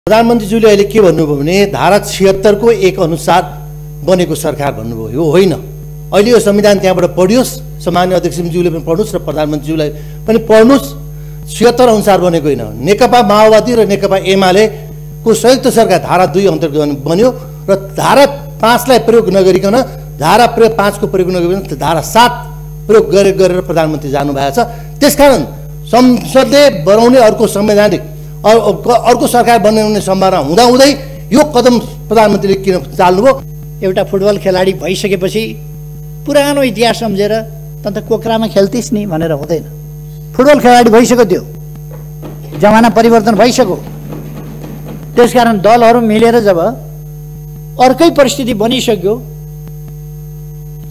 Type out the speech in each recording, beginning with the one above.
प्रधानमन्त्रीज्यूले अहिले के भन्नुभयो भने धारा 76 को एक अनुसार बनेको सरकार भन्नुभयो। यो होइन, अहिले यो संविधान त्यहाँबाट पढियोस्, सामान्य अध्यक्षज्यूले पनि पढ्नुस् र प्रधानमन्त्रीज्यूलाई पनि पढ्नुस्। 76 अनुसार बनेको होइन। नेकपा माओवादी र नेकपा एमाले को संयुक्त सरकार धारा 2 अन्तर्गत बन्यो र धारा 5 लाई प्रयोग नगरिकन, धारा 5 को प्रयोग नगरिकन धारा 7 प्रयोग गरेर प्रधानमन्त्री जानुभएको छ। त्यसकारण संसदले बनाउने अर्को संवैधानिक अर्को सरकार बनाउने सम्भावना हुँदाहुँदै यो कदम प्रधानमन्त्रीले किन चाल्नुभयो? एउटा फुटबल खेलाडी भइसकेपछि पुरानो इतिहास सम्झेर त कोक्रामा खेल्थिस् नि भनेर हुँदैन। फुटबल खेलाडी भइसक्यो, त्यो जमाना परिवर्तन भइसक्यो। त्यसकारण दलहरू मिलेर जब अर्कै परिस्थिति बनिसक्यो,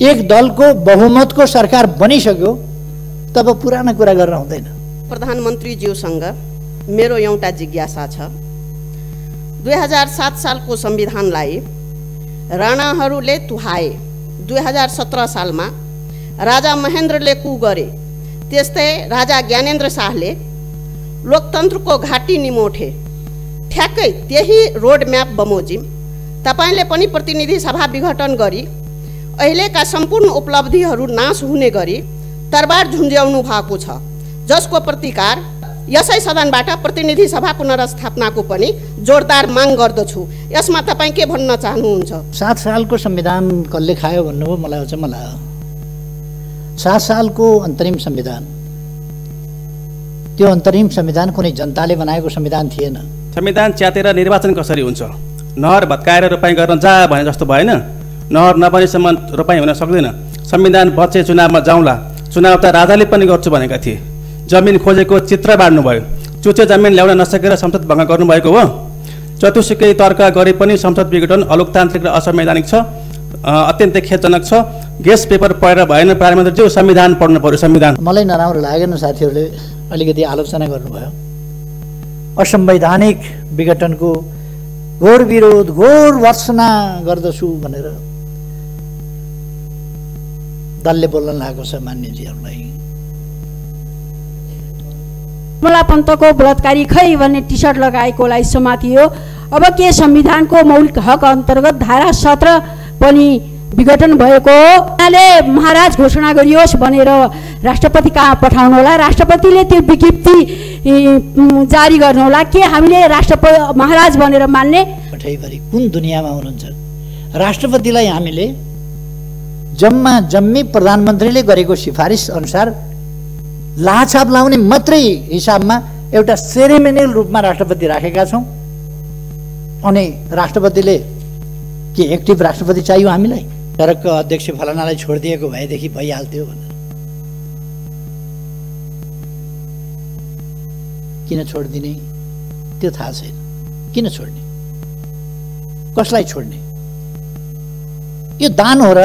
एक दलको बहुमतको सरकार बनिसक्यो, तब पुरानो कुरा गर्न हुँदैन। प्रधानमन्त्रीज्यूसँग मेरो एउटा जिज्ञासा छ। 2007 सालको संविधानलाई राणाहरूले तुहाए, 2017 सालमा राजा महेन्द्रले कु गरे, त्यस्तै राजा ज्ञानेन्द्र शाहले लोकतन्त्रको घाटी निमोठे। ठ्याक्कै त्यही रोड म्याप बमोजिम तपाईले पनि प्रतिनिधि सभा विघटन गरी अहिलेका सम्पूर्ण उपलब्धिहरू नाश हुने गरी तरबार झुन्ज्याउनु भएको छ, जसको प्रतिकार यसै सदनबाट प्रतिनिधि सभा पुनर्स्थापनाको पनि जोरदार माग गर्दछु। यसमा तपाईँ के भन्न चाहनुहुन्छ? 7 सालको संविधान कसले खायो भन्नुभयो? मलाई चाहिँ मलाई 7 सालको अन्तरिम संविधान, त्यो अन्तरिम संविधान कुनै जनताले बनाएको संविधान थिएन। संविधान च्यातेर निर्वाचन कसरी हुन्छ? नहर भत्काएर रोपाइँ गर्न जा भने जस्तो भएन। नहर नबनेसम्म रोपाइँ हुन सक्दैन। संविधान बचे चुनावमा जाउँला, चुनाव त राजाले पनि गर्छु भनेका थिए। जमिन खोजेको चित्र बाँड्नुभयो, चुच्चे जमिन ल्याउन नसकेर संसद भङ्ग गर्नुभएको हो। जतिसुकै तर्क गरे पनि संसद विघटन अलोकतान्त्रिक र असंवैधानिक छ, अत्यन्तै खेदजनक छ। गेस पेपर पढेर भएन, प्रधानमन्त्रीज्यू संविधान पढ्नु पर्यो। संविधान मलाई नराम्रो लागेन, साथीहरूले अलिकति आलोचना गर्नुभयो। असंवैधानिक विघटनको घोर विरोध, घोर भर्त्सना गर्दछु भनेर दलले बोल्न लागेको छ। मान्यजीहरूलाई कमला पन्तको बलात्कारी खै भन्ने टी सर्ट लगाएकोलाई समातियो। अब के संविधानको मौलिक हक अन्तर्गत धारा 17 पनि विघटन भएको महाराज घोषणा गरियोस् भनेर राष्ट्रपति कहाँ पठाउनु होला? राष्ट्रपतिले त्यो विज्ञप्ति जारी गर्नु होला के हामीले राष्ट्रपति महाराज भनेर मान्ने? पठाइभरि कुन दुनियाँमा हुनुहुन्छ? राष्ट्रपतिलाई हामीले जम्मी प्रधानमन्त्रीले गरेको सिफारिस अनुसार लाछाप लाउने मात्रै हिसाबमा एउटा सेरेमोनियल रूपमा राष्ट्रपति राखेका छौँ। अनि राष्ट्रपतिले के एक्टिभ राष्ट्रपति चाहियो हामीलाई? तरक अध्यक्ष फलानालाई छोडिदिएको भएदेखि भइहाल्थ्यो भनेर किन छोडिदिने त्यो थाहा छैन। किन छोड्ने, कसलाई छोड्ने? यो दान हो र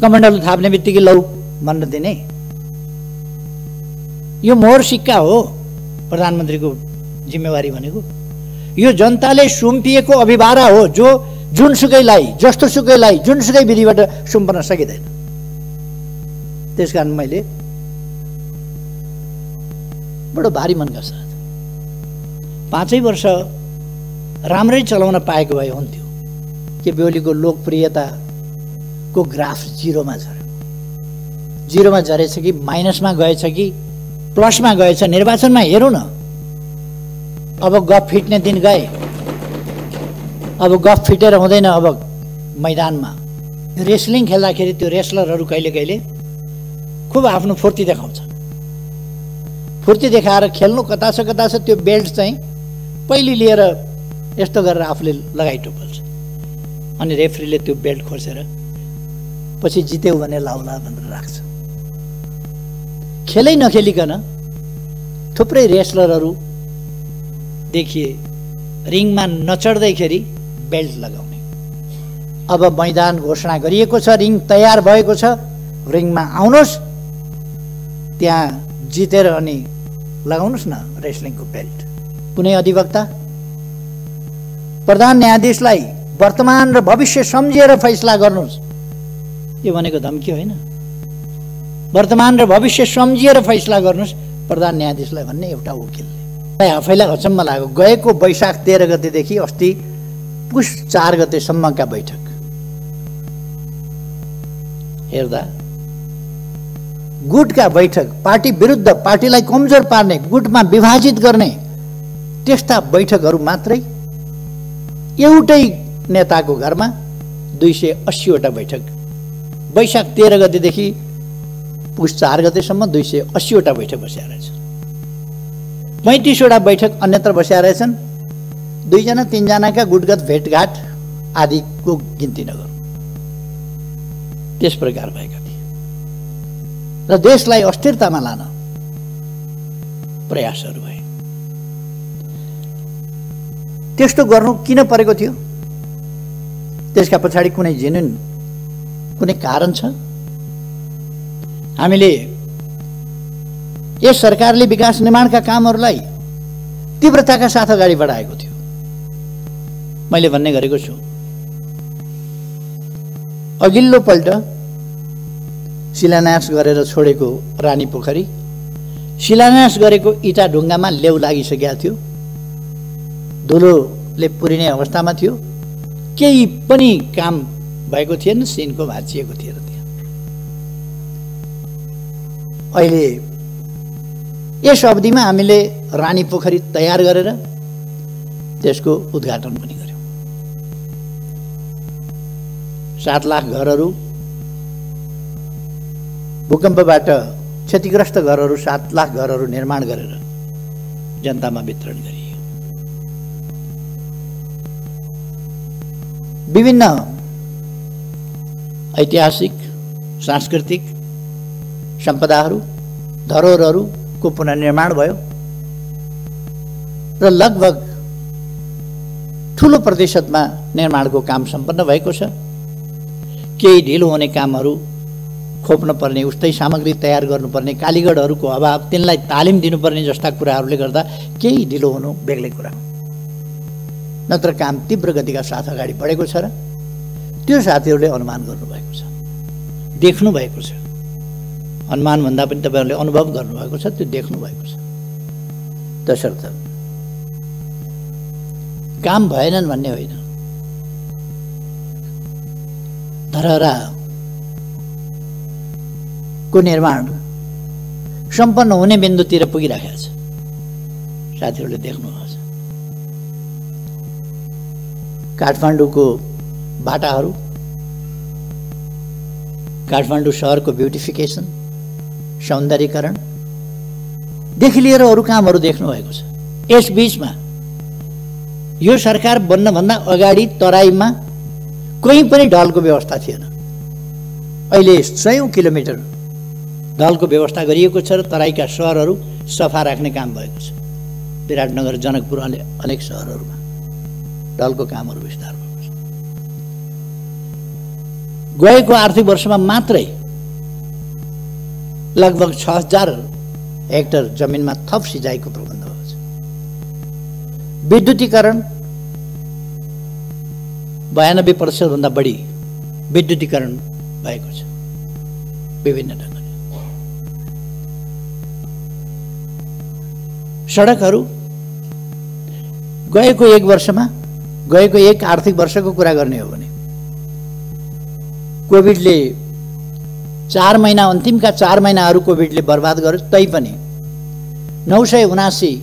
कमण्डल थाप्ने बित्तिकै लौ भन्न दिने? यो मोहर सिक्का हो प्रधानमन्त्रीको जिम्मेवारी भनेको। यो जनताले सुम्पिएको अभिभारा हो, जो जुनसुकैलाई, जस्तोसुकैलाई, जुनसुकै विधिबाट सुम्पन सकिँदैन। त्यसकारण मैले बडो भारी मनका साथ 5 वर्ष राम्रै चलाउन पाएको भए हुन्थ्यो। के बेहुलीको लोकप्रियताको ग्राफ जिरोमा झर्यो? जिरोमा झरेछ कि माइनसमा गएछ कि प्लसमा गएछ? निर्वाचनमा हेरौँ न। अब गफ फिट्ने दिन गए, अब गफ फिटेर हुँदैन। अब मैदानमा रेस्लिङ खेल्दाखेरि त्यो रेस्लरहरू कहिले कहिले खुब आफ्नो फुर्ती देखाउँछ। फुर्ती देखाएर खेल्नु कता छ त्यो बेल्ट चाहिँ पहिले लिएर यस्तो गरेर आफूले लगाइटोपल्छ। अनि रेफ्रीले त्यो बेल्ट खोसेर पछि जित्यौ भने लाउला भनेर राख्छ। खेलै नखेलिकन थुप्रै रेस्लरहरू देखिए रिङमा नचढ्दैखेरि बेल्ट लगाउने। अब मैदान घोषणा गरिएको छ, रिङ तयार भएको छ, रिङमा आउनुहोस्, त्यहाँ जितेर अनि लगाउनुहोस् न रेस्लिङको बेल्ट। कुनै अधिवक्ता प्रधान न्यायाधीशलाई वर्तमान र भविष्य सम्झिएर फैसला गर्नुहोस्, यो भनेको धम्की होइन। वर्तमान र भविष्य सम्झिएर फैसला गर्नुहोस् प्रधान न्यायाधीशलाई भन्ने एउटा वकिलले। आफैलाई अचम्म लाग्यो। गएको वैशाख 13 गतेदेखि अस्ति पुष 4 गतेसम्मका बैठक हेर्दा गुटका बैठक, पार्टी विरुद्ध, पार्टीलाई कमजोर पार्ने, गुटमा विभाजित गर्ने त्यस्ता बैठकहरू मात्रै एउटै नेताको घरमा 280वटा बैठक वैशाख 13 गतेदेखि पुष 4 गतेसम्म 280वटा बैठक बसेका रहेछन्। 35वटा बैठक अन्यत्र बसेका रहेछन्। 2 जना 3 जनाका गुटगत भेटघाट आदिको गिन्ती नगरौँ, त्यस प्रकार भएका थिए र देशलाई अस्थिरतामा लान प्रयासहरू भए। त्यस्तो गर्नु किन परेको थियो? त्यसका पछाडि कुनै जेन्युन कुनै कारण छ? हामीले यस सरकारले विकास निर्माणका कामहरूलाई तीव्रताका साथ अगाडि बढाएको थियो। मैले भन्ने गरेको छु, अघिल्लो पल्ट शिलान्यास गरेर छोडेको रानी पोखरी शिलान्यास गरेको इटा ढुङ्गामा लेउ लागिसकेका थियो, धुलोले पुरिने अवस्थामा थियो, केही पनि काम भएको थिएन, सिनको भाँचिएको थिएन त्यहाँ। अहिले यस अवधिमा हामीले रानी पोखरी तयार गरेर त्यसको उद्घाटन पनि गर्यौँ। 7 लाख घरहरू, भूकम्पबाट क्षतिग्रस्त घरहरू, 7 लाख घरहरू निर्माण गरेर जनतामा वितरण गरियो। विभिन्न ऐतिहासिक, सांस्कृतिक सम्पदाहरू, धरोहरहरूको पुनर्निर्माण भयो र लगभग ठुलो प्रतिशतमा निर्माणको काम सम्पन्न भएको छ। केही ढिलो हुने कामहरू खोप्न पर्ने, उस्तै सामग्री तयार गर्नुपर्ने, कालीगढहरूको अभाव, तिनलाई तालिम दिनुपर्ने जस्ता कुराहरूले गर्दा केही ढिलो हुनु बेग्लै कुरा हो। नत्र काम तीव्र गतिका साथ अगाडि बढेको छ र त्यो साथीहरूले अनुमान गर्नुभएको छ, देख्नु भएको छ। अनुमान भन्दा पनि तपाईँहरूले अनुभव गर्नुभएको छ, त्यो देख्नु भएको छ। तसर्थ काम भएनन् भन्ने होइन, धरहराको निर्माण सम्पन्न हुने बिन्दुतिर पुगिराखेको छ, साथीहरूले देख्नुभएको छ। काठमाडौँको बाटाहरू, काठमाडौँ शहरको ब्युटिफिकेसन, सौन्दर्यीकरणदेखि लिएर अरू कामहरू देख्नुभएको छ। यस बीचमा यो सरकार बन्नभन्दा अगाडि तराईमा कहीँ पनि ढलको व्यवस्था थिएन। अहिले 100 किलोमिटर ढलको व्यवस्था गरिएको छ र तराईका सहरहरू सफा राख्ने काम भएको छ। विराटनगर, जनकपुर, अनेक सहरहरूमा ढलको कामहरू विस्तार भएको छ। गएको आर्थिक वर्षमा मात्रै लगभग 6000 हेक्टर जमिनमा थप सिँचाइको प्रबन्ध भएको छ। विद्युतीकरण 92% भन्दा बढी विद्युतीकरण भएको छ विभिन्न ढङ्गले। सडकहरू गएको एक आर्थिक वर्षको कुरा गर्ने हो भने कोभिडले 4 महिना, अन्तिमका 4 महिनाहरू कोभिडले बर्बाद गर्यो, तैपनि 979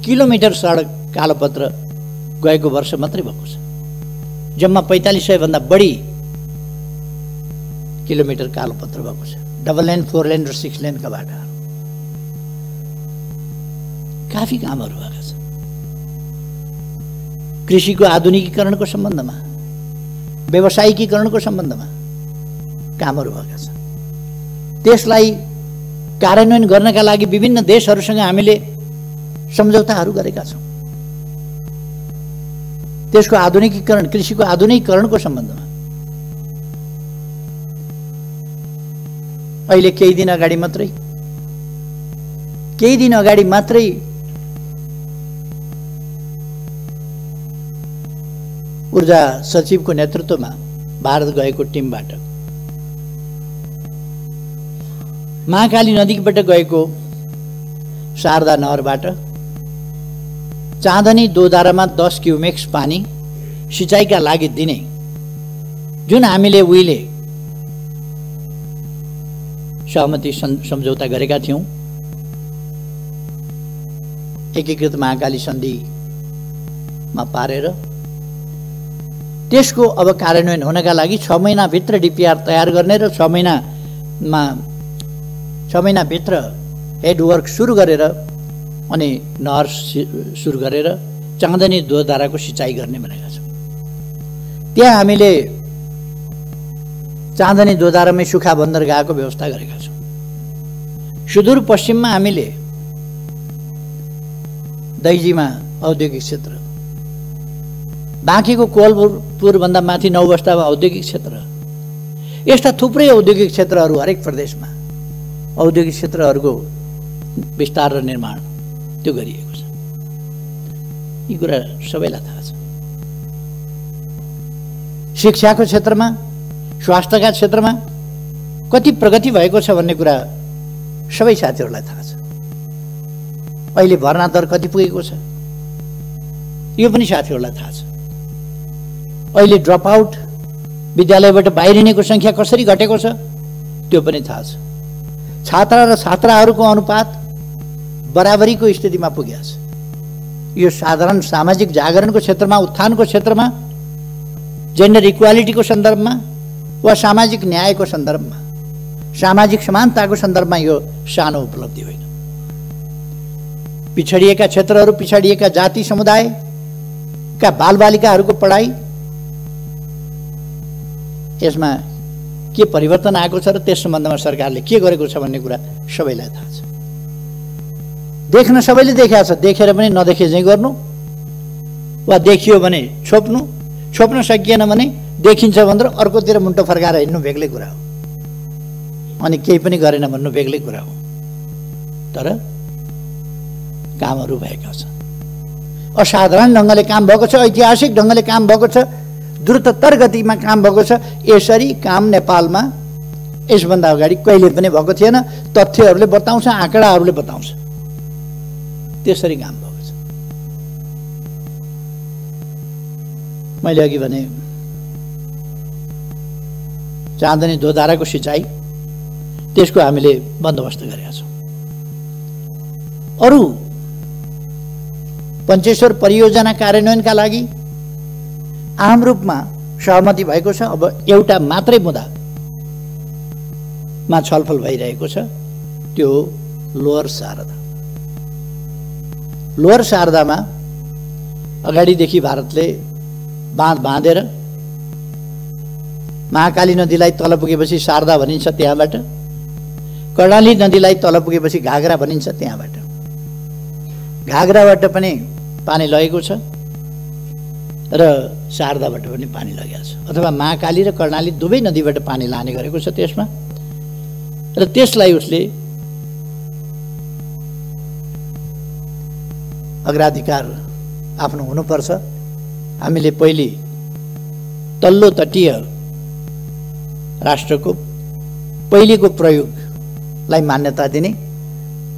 किलोमिटर सडक कालोपत्र गएको वर्ष मात्रै भएको छ। जम्मा 4500 भन्दा बढी किलोमिटर कालोपत्र भएको छ। डबल लेन, 4 लेन र 6 लेनका बाटाहरू, काफी कामहरू भएका छन्। कृषिको आधुनिकीकरणको सम्बन्धमा, व्यावसायिकीकरणको सम्बन्धमा कामहरू भएका छन्। त्यसलाई कार्यान्वयन गर्नका लागि विभिन्न देशहरूसँग हामीले सम्झौताहरू गरेका छौँ। त्यसको आधुनिकीकरण, कृषिको आधुनिकीकरणको सम्बन्धमा अहिले केही दिन अगाडि मात्रै ऊर्जा सचिवको नेतृत्वमा भारत गएको टिमबाट महाकाली नदीबाट गएको शारदा नहरबाट चाँदनी दोधारामा 10 क्युमेक्स पानी सिँचाइका लागि दिने जुन हामीले उहिले सहमति सम्झौता गरेका थियौँ, एकीकृत महाकाली सन्धिमा पारेर त्यसको अब कार्यान्वयन हुनका लागि 6 महिनाभित्र डिपिआर तयार गर्ने र 6 महिनाभित्र हेडवर्क सुरु गरेर अनि नहर सुरु गरेर चाँदनी दोधाराको सिँचाइ गर्ने भनेका छौँ। त्यहाँ हामीले चाँदनी दोधारामै सुक्खा बन्दरगाहको व्यवस्था गरेका छौँ। सुदूरपश्चिममा हामीले दैजीमा औद्योगिक क्षेत्र, बाँकीको कोलपुरभन्दा माथि 9 बस्तामा औद्योगिक क्षेत्र, यस्ता थुप्रै औद्योगिक क्षेत्रहरू हरेक प्रदेशमा औद्योगिक क्षेत्रहरूको विस्तार र निर्माण त्यो गरिएको छ। यी कुरा सबैलाई थाहा छ। शिक्षाको क्षेत्रमा, स्वास्थ्यका क्षेत्रमा कति प्रगति भएको छ भन्ने कुरा सबै साथीहरूलाई थाहा छ। अहिले भर्ना दर कति पुगेको छ यो पनि साथीहरूलाई थाहा छ। अहिले ड्रप आउट, विद्यालयबाट बाहिरिनेको सङ्ख्या कसरी घटेको छ त्यो पनि थाहा छ। छात्रा र छात्राहरूको अनुपात बराबरीको स्थितिमा पुगेको छ। यो साधारण सामाजिक जागरणको क्षेत्रमा, उत्थानको क्षेत्रमा, जेन्डर इक्वालिटीको सन्दर्भमा वा सामाजिक न्यायको सन्दर्भमा, सामाजिक समानताको सन्दर्भमा यो सानो उपलब्धि होइन। पिछडिएका क्षेत्रहरू, पिछडिएका जाति समुदायका बालबालिकाहरूको पढाइ, यसमा के परिवर्तन आएको छ र त्यस सम्बन्धमा सरकारले के गरेको छ भन्ने कुरा सबैलाई थाहा छ। देख्न सबैले देखेको छ, देखेर पनि नदेखे चाहिँ गर्नु वा देखियो भने छोप्नु, छोप्न सकिएन भने देखिन्छ भनेर अर्कोतिर मुन्टो फर्काएर हिँड्नु बेग्लै कुरा हो, अनि केही पनि गरेन भन्नु बेग्लै कुरा हो। तर कामहरू भएका छन्, असाधारण ढङ्गले काम भएको छ, ऐतिहासिक ढङ्गले काम भएको छ, द्रुततर गतिमा काम भएको छ। यसरी काम नेपालमा यसभन्दा अगाडि कहिले पनि भएको थिएन। तथ्यहरूले बताउँछ, आँकडाहरूले बताउँछ त्यसरी काम भएको छ। मैले अघि भने चाँदनी दोधाराको सिँचाइ, त्यसको हामीले बन्दोबस्त गरेका छौँ। अरू पञ्चेश्वर परियोजना कार्यान्वयनका लागि आम रूपमा सहमति भएको छ। अब एउटा मात्रै मुद्दामा छलफल भइरहेको छ, त्यो लोअर शारदा। लोअर शारदामा अगाडिदेखि भारतले बाँध बाँधेर महाकाली नदीलाई तल पुगेपछि शारदा भनिन्छ, त्यहाँबाट कर्णाली नदीलाई तल पुगेपछि घागरा भनिन्छ, त्यहाँबाट घागराबाट पनि पानी लगेको छ र शारदाबाट पनि पानी लगेको छ, अथवा महाकाली र कर्णाली दुवै नदीबाट पानी लाने गरेको छ त्यसमा। र त्यसलाई उसले अग्राधिकार आफ्नो हुनुपर्छ। हामीले पहिले तल्लो तटीय राष्ट्रको पहिलेको प्रयोगलाई मान्यता दिने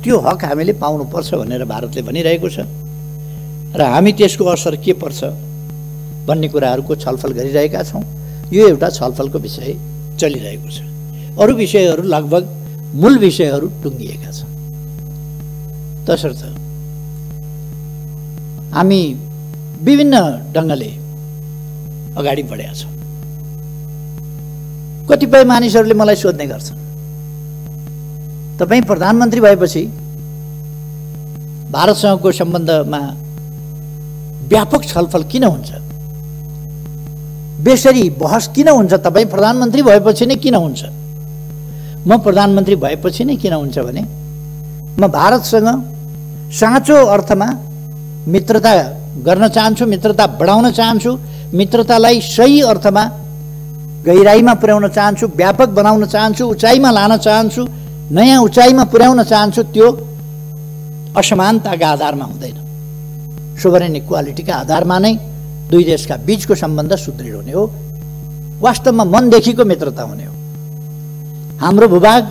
त्यो हक हामीले पाउनुपर्छ भनेर भारतले भनिरहेको छ र हामी त्यसको असर के पर्छ भन्ने कुराहरूको छलफल गरिरहेका छौँ। यो एउटा छलफलको विषय चलिरहेको छ। अरू विषयहरू लगभग मूल विषयहरू टुङ्गिएका छन्। तसर्थ हामी विभिन्न ढङ्गले अगाडि बढेका छौँ। कतिपय मानिसहरूले मलाई सोध्ने गर्छन्, तपाईँ प्रधानमन्त्री भएपछि भारतसँगको सम्बन्धमा व्यापक छलफल किन हुन्छ, बेसरी बहस किन हुन्छ, तपाईँ प्रधानमन्त्री भएपछि नै किन हुन्छ? म प्रधानमन्त्री भएपछि नै किन हुन्छ भने म भारतसँग साँचो अर्थमा मित्रता गर्न चाहन्छु, मित्रता बढाउन चाहन्छु, मित्रतालाई सही अर्थमा गहिराइमा पुर्याउन चाहन्छु, व्यापक बनाउन चाहन्छु, उचाइमा लान चाहन्छु, नयाँ उचाइमा पुर्याउन चाहन्छु। त्यो असमानताका आधारमा हुँदैन, सोभरेन इक्वालिटीका आधारमा नै दुई देशका बीचको सम्बन्ध सुदृढ हुने हो, वास्तवमा मनदेखिको मित्रता हुने हो। हाम्रो भूभाग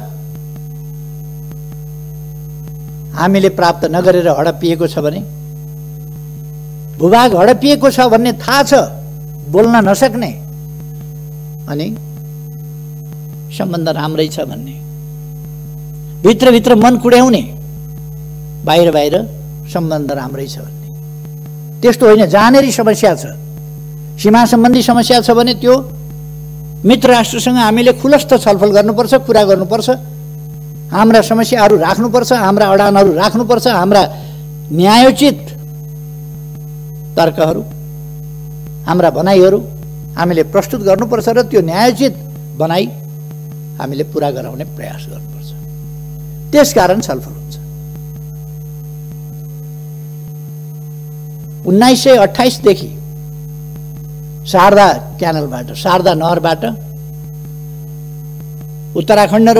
हामीले प्राप्त नगरेर हडपिएको छ भने भूभाग हडपिएको छ भन्ने थाहा छ, बोल्न नसक्ने, अनि सम्बन्ध राम्रै छ भन्ने, भित्रभित्र मन कुड्याउने, बाहिर बाहिर सम्बन्ध राम्रै छ भन्ने। त्यस्तो होइन, जहाँनेरि समस्या छ, सीमा सम्बन्धी समस्या छ भने त्यो मित्र राष्ट्रसँग हामीले खुलस्त छलफल गर्नुपर्छ, कुरा गर्नुपर्छ, हाम्रा समस्याहरू राख्नुपर्छ, हाम्रा अडानहरू राख्नुपर्छ, हाम्रा न्यायोचित तर्कहरू, हाम्रा भनाइहरू हामीले प्रस्तुत गर्नुपर्छ र त्यो न्यायोचित भनाइ हामीले पुरा गराउने प्रयास गर्नुपर्छ। त्यसकारण छलफल हुन्छ। 1928 देखि शारदा क्यानलबाट, शारदा नहरबाट उत्तराखण्ड र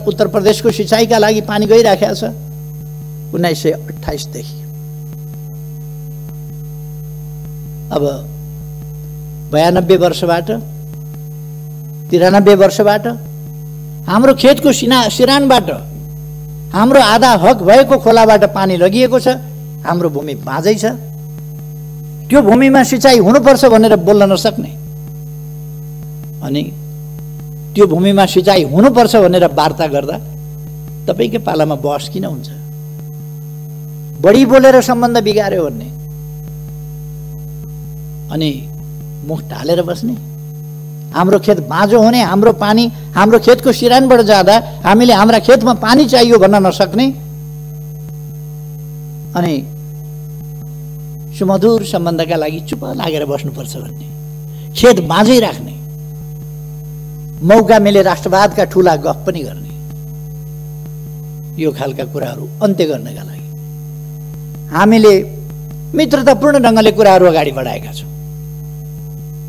उत्तर प्रदेशको सिँचाइका लागि पानी गइराखेको छ 1928 देखि। अब 92 वर्षबाट 93 वर्षबाट हाम्रो खेतको सिरानबाट हाम्रो आधा हक भएको खोलाबाट पानी लगिएको छ। हाम्रो भूमि बाँझै छ। त्यो भूमिमा सिँचाइ हुनुपर्छ भनेर बोल्न नसक्ने, अनि त्यो भूमिमा सिँचाइ हुनुपर्छ भनेर वार्ता गर्दा तपाईँकै पालामा बहस किन हुन्छ? बढी बोलेर सम्बन्ध बिगार्यो भन्ने, अनि मुख ढालेर बस्ने, हाम्रो खेत बाँझो हुने, हाम्रो पानी हाम्रो खेतको सिरानबाट जाँदा हामीले हाम्रा खेतमा पानी चाहियो भन्न नसक्ने, अनि सुमधुर सम्बन्धका लागि चुप लागेर बस्नुपर्छ भन्ने, खेत बाँझै राख्ने, मौका मिले राष्ट्रवादका ठुला गफ पनि गर्ने, यो खालका कुराहरू अन्त्य गर्नका लागि हामीले मित्रतापूर्ण ढङ्गले कुराहरू अगाडि बढाएका छौँ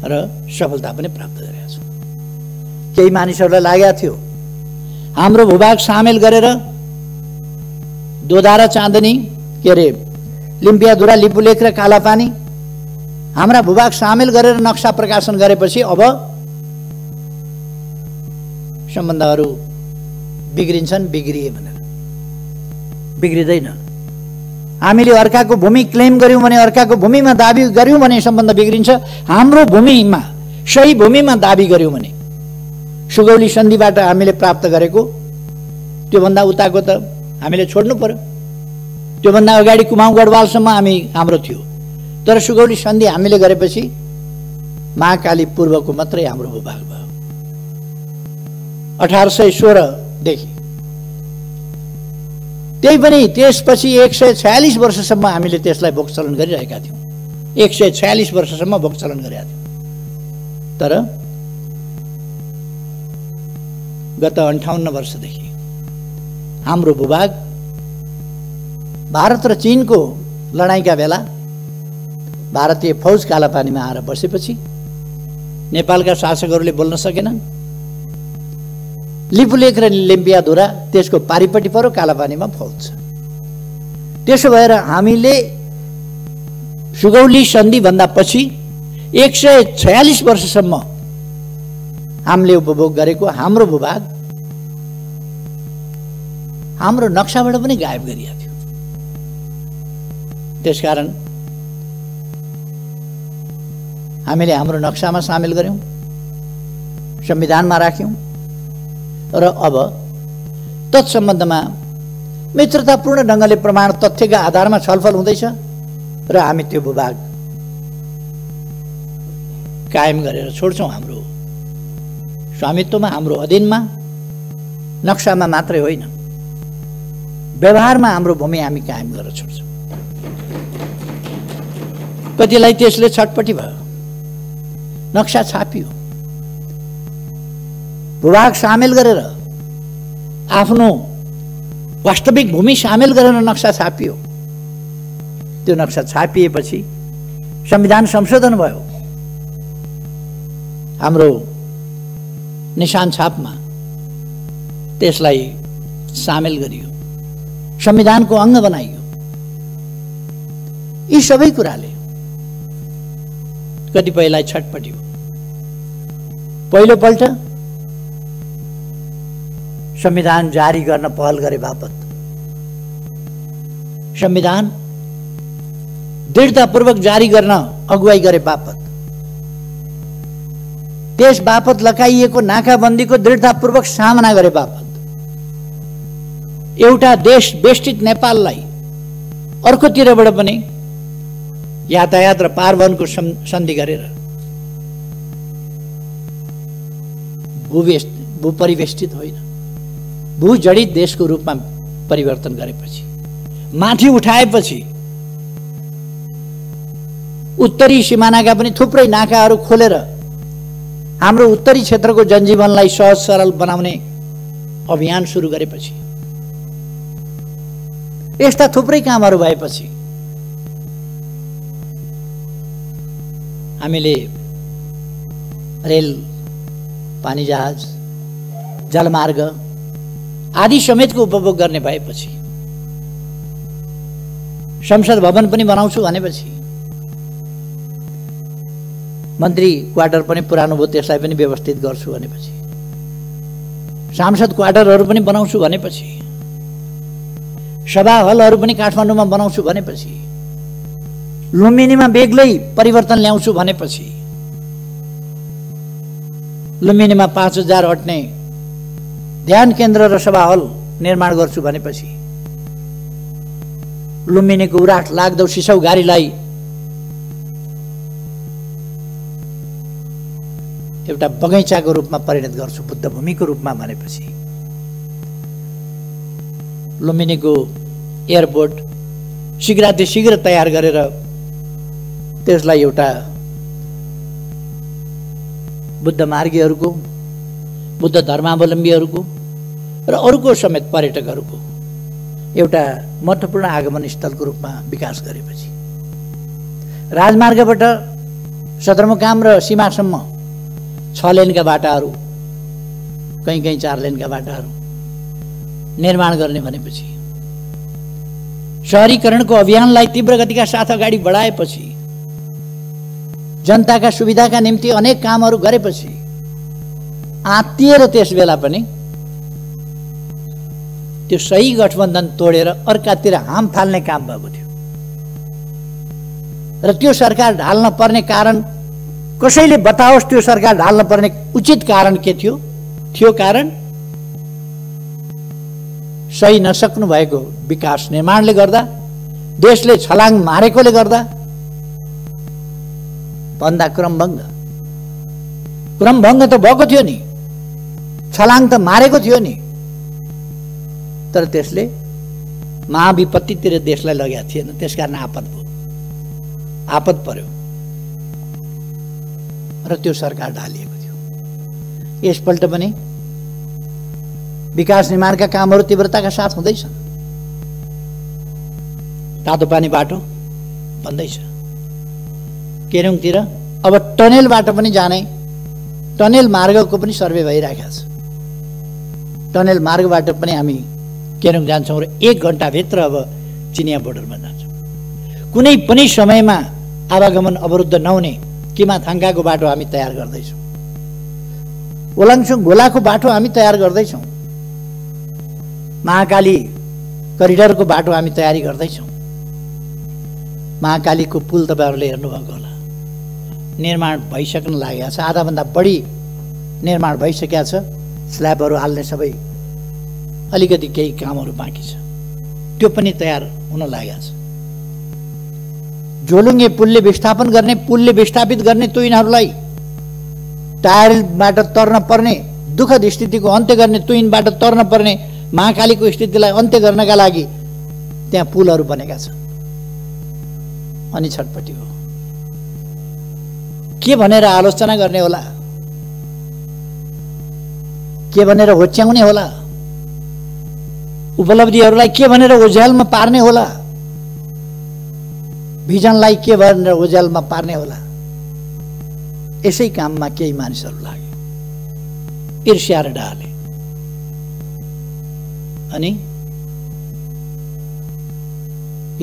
र सफलता पनि प्राप्त गरेका छौँ। केही मानिसहरूलाई लागेको थियो हाम्रो भूभाग सामेल गरेर दोधारा चाँदनी, के अरे लिम्पियाधुरा, लिपुलेख र कालापानी हाम्रा भूभाग सामेल गरेर नक्सा प्रकाशन गरेपछि अब सम्बन्धहरू बिग्रिन्छन्। बिग्रिए भनेर बिग्रिँदैन। हामीले अर्काको भूमि क्लेम गर्यौँ भने, अर्काको भूमिमा दाबी गर्यौँ भने सम्बन्ध बिग्रिन्छ। हाम्रो भूमिमा, सही भूमिमा दाबी गर्यौँ भने, सुगौली सन्धिबाट हामीले प्राप्त गरेको त्योभन्दा उताको त हामीले छोड्नु पर्यो। त्योभन्दा अगाडि कुमाउँ गढवालसम्म हाम्रो थियो, तर सुगौली सन्धि हामीले गरेपछि महाकाली पूर्वको मात्रै हाम्रो भूभाग भयो। 1816 देखि त्यही पनि त्यसपछि 146 वर्षसम्म हामीले त्यसलाई भोगचलन गरिरहेका थियौँ। 146 वर्षसम्म भोगचलन गरेका थियौँ। तर गत 58 वर्षदेखि हाम्रो भूभाग भारत र चीनको लडाईँका बेला भारतीय फौज कालापानीमा आएर बसेपछि नेपालका शासकहरूले बोल्न सकेनन्। लिपुलेख र लिम्पियाधुरा त्यसको पारिपट्टि पर्यो, कालापानीमा फौज छ। त्यसो भएर हामीले सुगौली सन्धि भन्दा पछि 146 वर्षसम्म हामीले उपभोग गरेको हाम्रो भूभाग हाम्रो नक्साबाट पनि गायब गरिएको थियो। त्यसकारण हामीले हाम्रो नक्सामा सामेल गर्यौँ, संविधानमा राख्यौँ र अब तत्सम्बन्धमा मित्रतापूर्ण ढङ्गले प्रमाण तथ्यका आधारमा छलफल हुँदैछ र हामी त्यो भूभाग कायम गरेर छोड्छौँ। हाम्रो स्वामित्वमा, हाम्रो अधीनमा, नक्सामा मात्रै होइन, व्यवहारमा हाम्रो भूमि हामी कायम गरेर छोड्छौँ। कतिलाई त्यसले छटपटी भयो, नक्सा छापियो, भूभाग सामेल गरेर आफ्नो वास्तविक भूमि सामेल गरेर नक्सा छापियो। त्यो नक्सा छापिएपछि संविधान संशोधन भयो। हाम्रो निशान छापमा त्यसलाई सामेल गरियो, संविधानको अङ्ग बनाइयो। यी सबै कुराले कतिपयलाई छटपट्यो। पहिलोपल्ट संविधान जारी गर्न पहल गरे बापत संविधान दृढतापूर्वक जारी गर्न अगुवाई गरे बापत, त्यस बापत लगाइएको नाकाबन्दीको दृढतापूर्वक सामना गरे बापत एउटा देश बेष्टित नेपाललाई अर्कोतिरबाट पनि यातायात र पारवहनको सन्धि गरेर भूपरिवेष्टित होइन, भूजडित देशको रूपमा परिवर्तन गरेपछि, माथि उठाएपछि उत्तरी सिमानाका पनि थुप्रै नाकाहरू खोलेर हाम्रो उत्तरी क्षेत्रको जनजीवनलाई सहज सरल बनाउने अभियान सुरु गरेपछि, यस्ता थुप्रै कामहरू भएपछि हामीले रेल, पानी जहाज, जलमार्ग आदि समेतको उपभोग गर्ने भएपछि, संसद भवन पनि बनाउँछु भनेपछि, मन्त्री क्वार्टर पनि पुरानो भयो त्यसलाई पनि व्यवस्थित गर्छु भनेपछि, सांसद क्वार्टरहरू पनि बनाउँछु भनेपछि, सभा हलहरू पनि काठमाडौँमा बनाउँछु भनेपछि, लुम्बिनीमा बेग्लै परिवर्तन ल्याउँछु भनेपछि, लुम्बिनीमा 5000 अट्ने ध्यान केन्द्र र सभा हल निर्माण गर्छु भनेपछि, लुम्बिनीको उराट लाग्दो सिसौ गाडीलाई एउटा बगैँचाको रूपमा परिणत गर्छु, बुद्ध भूमिको रूपमा भनेपछि, लुम्बिनीको एयरपोर्ट शीघ्रातिशीघ्र तयार गरेर त्यसलाई एउटा बुद्ध मार्गीहरूको, बुद्ध धर्मावलम्बीहरूको र अरूको समेत पर्यटकहरूको एउटा महत्त्वपूर्ण आगमन स्थलको रूपमा विकास गरेपछि, राजमार्गबाट सदरमुकाम र सीमासम्म 6 लेनका बाटाहरू, कहीँ 4 लेनका बाटाहरू निर्माण गर्ने भनेपछि, शहरीकरणको अभियानलाई तीव्र गतिका साथ अगाडि बढाएपछि, जनताका सुविधाका निम्ति अनेक कामहरू गरेपछि, आत्तिएर त्यस बेला पनि त्यो सही गठबन्धन तोडेर अर्कातिर हाम फाल्ने काम भएको थियो र त्यो सरकार ढाल्न पर्ने कारण कसैले बताओस्, त्यो सरकार ढाल्न पर्ने उचित कारण के थियो? थियो कारण सही नसक्नु भएको विकास निर्माणले गर्दा, देशले छलाङ मारेकोले गर्दा भन्दा क्रमभङ्ग त भएको थियो नि, छलाङ त मारेको थियो नि, तर त्यसले महाविपत्तितिर देशलाई लगेको थिएन, त्यसकारण आपद पर्यो र त्यो सरकार ढालिएको थियो। यसपल्ट पनि विकास निर्माणका कामहरू तीव्रताका साथ हुँदैछन्। तातो पानी बाटो बन्दैछ, केरुङतिर अब टनेलबाट पनि जाने, टनेल मार्गको पनि सर्वे भइरहेको छ। टनेल मार्गबाट पनि हामी केरुङ जान्छौँ र 1 घण्टाभित्र अब चिनिया बोर्डरमा जान्छौँ। कुनै पनि समयमा आवागमन अवरुद्ध नहुने किमाथाङ्गाको बाटो हामी तयार गर्दैछौँ, ओलाङचुङ घोलाको बाटो हामी तयार गर्दैछौँ, महाकाली करिडरको बाटो हामी तयारी गर्दैछौँ। महाकालीको पुल तपाईँहरूले हेर्नुभएको होला, निर्माण भइसक्न लागेको छ, आधाभन्दा बढी निर्माण भइसकेको छ, स्ल्याबहरू हाल्ने सबै अलिकति केही कामहरू बाँकी छ, त्यो पनि तयार हुन लागेको छ। झोलुङ्गे पुलले विस्थापित गर्ने तुइनहरूलाई टायरबाट तर्न पर्ने, दुःखद स्थितिको अन्त्य गर्ने, तुइनबाट तर्न पर्ने महाकालीको स्थितिलाई अन्त्य गर्नका लागि त्यहाँ पुलहरू बनेका छन्। अनि छटपट्टि हो, के भनेर आलोचना गर्ने होला, के भनेर होच्याउने होला, उपलब्धिहरूलाई के भनेर ओझ्यालमा पार्ने होला, भिजनलाई के भनेर ओझ्यालमा पार्ने होला। यसै काममा केही मानिसहरू लागे, ईर्ष्या र डाले, अनि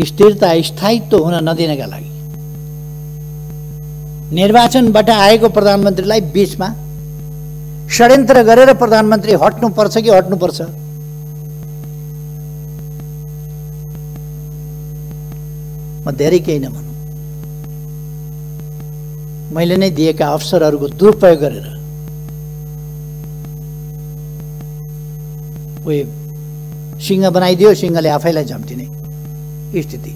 स्थिरता स्थायित्व हुन नदिनका लागि निर्वाचनबाट आएको प्रधानमन्त्रीलाई बीचमा षड्यन्त्र गरेर प्रधानमन्त्री हट्नुपर्छ कि हट्नुपर्छ, म धेरै केही नभनौँ, मैले नै दिएका अवसरहरूको दुरुपयोग गरेर कोही सिंह बनाइदियो, सिंहले आफैलाई झम्टिने स्थिति,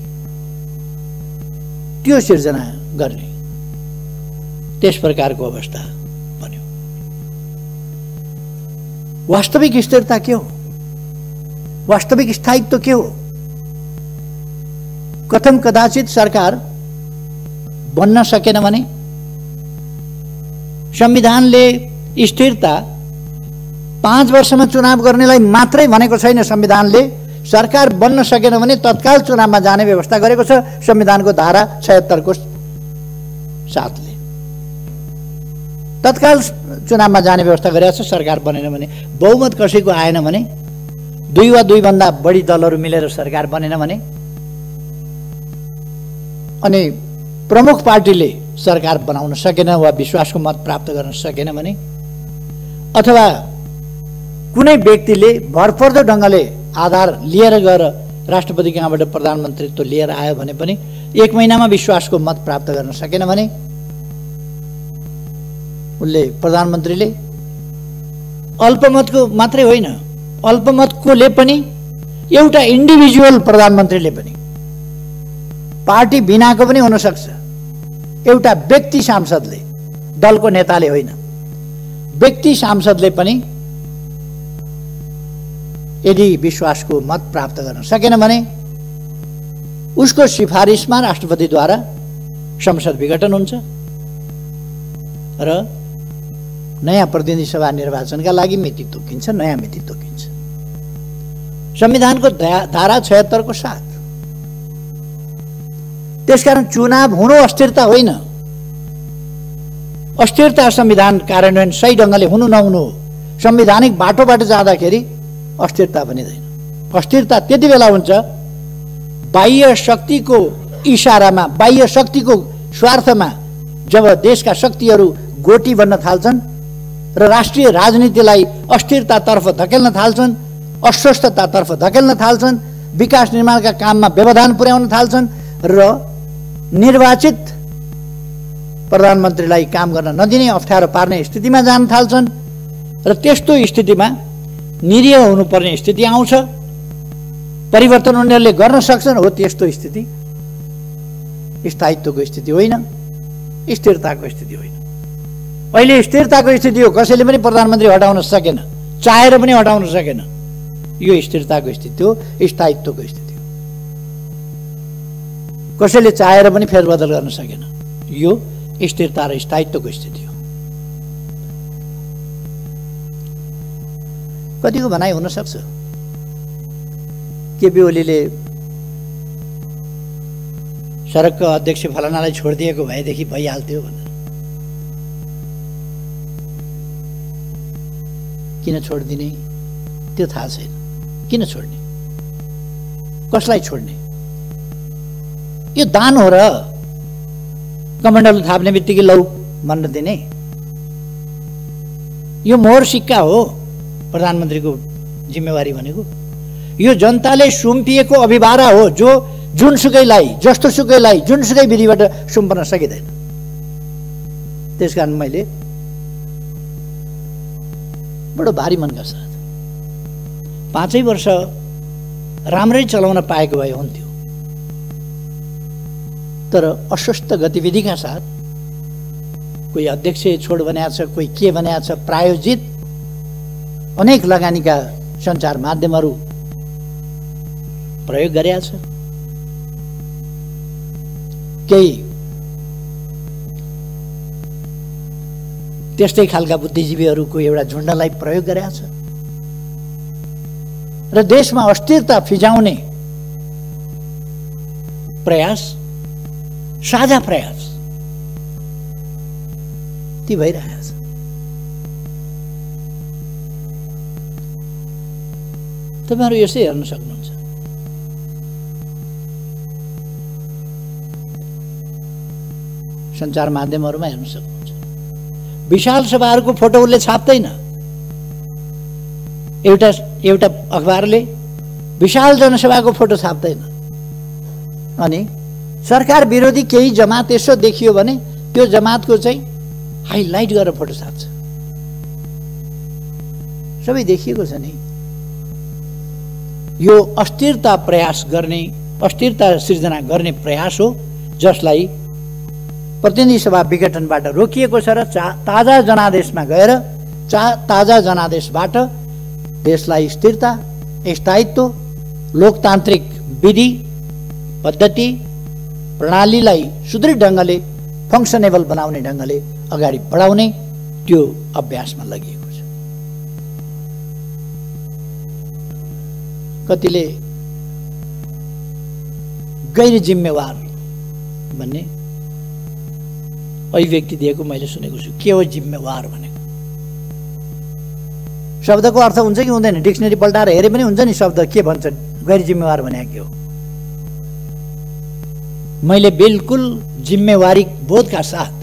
त्यो सिर्जना गर्ने त्यस प्रकारको अवस्था बन्यो। वास्तविक स्थिरता के हो? वास्तविक स्थायित्व के हो? कथम कदाचित सरकार बन्न सकेन भने संविधानले स्थिरता 5 वर्षमा चुनाव गर्नेलाई मात्रै भनेको छैन। संविधानले सरकार बन्न सकेन भने तत्काल चुनावमा जाने व्यवस्था गरेको छ संविधानको धारा 76 को साथले। तत्काल चुनावमा जाने व्यवस्था गरेको छ। सरकार बनेन भने, बहुमत कसैको आएन भने, 2 वा 2 भन्दा बढी दलहरू मिलेर सरकार बनेन भने, अनि प्रमुख पार्टीले सरकार बनाउन सकेन वा विश्वासको मत प्राप्त गर्न सकेन भने, अथवा कुनै व्यक्तिले भरपर्दो ढङ्गले आधार लिएर गएर राष्ट्रपति कहाँबाट प्रधानमन्त्रीत्व लिएर आयो भने पनि 1 महिनामा विश्वासको मत प्राप्त गर्न सकेन भने उसले, प्रधानमन्त्रीले अल्पमतको मात्रै होइन, अल्पमतकोले पनि, एउटा इन्डिभिजुअल प्रधानमन्त्रीले पनि, पार्टी बिनाको पनि हुन सक्छ, एउटा व्यक्ति सांसदले, दलको नेताले होइन, व्यक्ति सांसदले पनि यदि विश्वासको मत प्राप्त गर्न सकेन भने उसको सिफारिसमा राष्ट्रपतिद्वारा संसद विघटन हुन्छ र नयाँ प्रतिनिधि सभा निर्वाचनका लागि मिति तोकिन्छ, नयाँ मिति तोकिन्छ संविधानको धारा 76 को साथ। त्यसकारण चुनाव हुनु अस्थिरता होइन, अस्थिरता संविधान कार्यान्वयन सही ढङ्गले हुनु नहुनु हो। संवैधानिक बाटोबाट जाँदाखेरि अस्थिरता बनिँदैन। अस्थिरता त्यति बेला हुन्छ बाह्य शक्तिको इशारामा, बाह्य शक्तिको स्वार्थमा, जब देशका शक्तिहरू गोटी बन्न थाल्छन् र राष्ट्रिय राजनीतिलाई अस्थिरतातर्फ धकेल्न थाल्छन्, अस्वस्थतातर्फ धकेल्न थाल्छन्, विकास निर्माणका काममा व्यवधान पुर्याउन थाल्छन् र निर्वाचित प्रधानमन्त्रीलाई काम गर्न नदिने, अप्ठ्यारो पार्ने स्थितिमा जान थाल्छन् र त्यस्तो स्थितिमा निरीह हुनुपर्ने स्थिति आउँछ। परिवर्तन उनीहरूले गर्न सक्छन्, हो त्यस्तो स्थिति स्थायित्वको स्थिति होइन, स्थिरताको स्थिति होइन। अहिले स्थिरताको स्थिति हो, कसैले पनि प्रधानमन्त्री हटाउन सकेन, चाहेर पनि हटाउन सकेन। यो स्थिरताको स्थिति हो, स्थायित्वको स्थिति हो। कसैले चाहेर पनि फेरबदल गर्न सकेन, यो स्थिरता र स्थायित्वको स्थिति हो। कतिको भनाइ हुन सक्छ केपी ओलीले सडकको अध्यक्ष फलानालाई छोडिदिएको भएदेखि भइहाल्थ्यो भनेर। किन छोडिदिने त्यो थाहा छैन। किन छोड्ने, कसलाई छोड्ने? यो दान हो र कमण्डल थाप्ने बित्तिकै लौ भन्न दिने? यो मोहर सिक्का हो प्रधानमन्त्रीको जिम्मेवारी भनेको। यो जनताले सुम्पिएको अभिभारा हो, जो जुनसुकैलाई, जस्तोसुकैलाई, जुनसुकै विधिबाट सुम्पन सकिँदैन। त्यसकारण मैले बडो भारी मनका साथ 5 वर्ष राम्रै चलाउन पाएको भए हुन्थ्यो, तर अस्वस्थ गतिविधिका साथ कोही अध्यक्ष छोड बनाएको छ, कोही के बनाएको छ, प्रायोजित अनेक लगानीका सञ्चार माध्यमहरू प्रयोग गरेका छ, केही त्यस्तै खालका बुद्धिजीवीहरूको एउटा झुन्डलाई प्रयोग गरेका छ र देशमा अस्थिरता फिजाउने प्रयास, साझा प्रयास ती भइरहेको छ। तपाईहरु यसै हेर्न सक्नुहुन्छ। सञ्चार माध्यमहरुमा हेर्न सक्नुहुन्छ। विशाल सभाहरुको फोटो उसले छाप्दैन। एउटा अखबारले विशाल जनसभाको फोटो छाप्दैन। अनि सरकार विरोधी केही जमात यसो देखियो भने त्यो जमातको चाहिँ हाइलाइट गरेर फोटो छाप्छ। सबै देखिएको छ नि। यो अस्थिरता प्रयास गर्ने, अस्थिरता सिर्जना गर्ने प्रयास हो, जसलाई प्रतिनिधि सभा विघटनबाट रोकिएको छ र ताजा जनादेशमा गएर ताजा जनादेशबाट देशलाई स्थिरता, स्थायित्व, लोकतान्त्रिक विधि पद्धति प्रणालीलाई सुदृढ ढङ्गले फङ्सनेबल बनाउने ढङ्गले अगाडि बढाउने त्यो अभ्यासमा लगिएको छ। कतिले गैर जिम्मेवार भन्ने अभिव्यक्ति दिएको मैले सुनेको छु। के हो जिम्मेवार भनेको? शब्दको अर्थ हुन्छ कि हुँदैन? डिक्सनरी पल्टाएर हेरे पनि हुन्छ नि शब्द के भन्छ गैर जिम्मेवार भने के हो। मैले बिल्कुल जिम्मेवारी बोधका साथ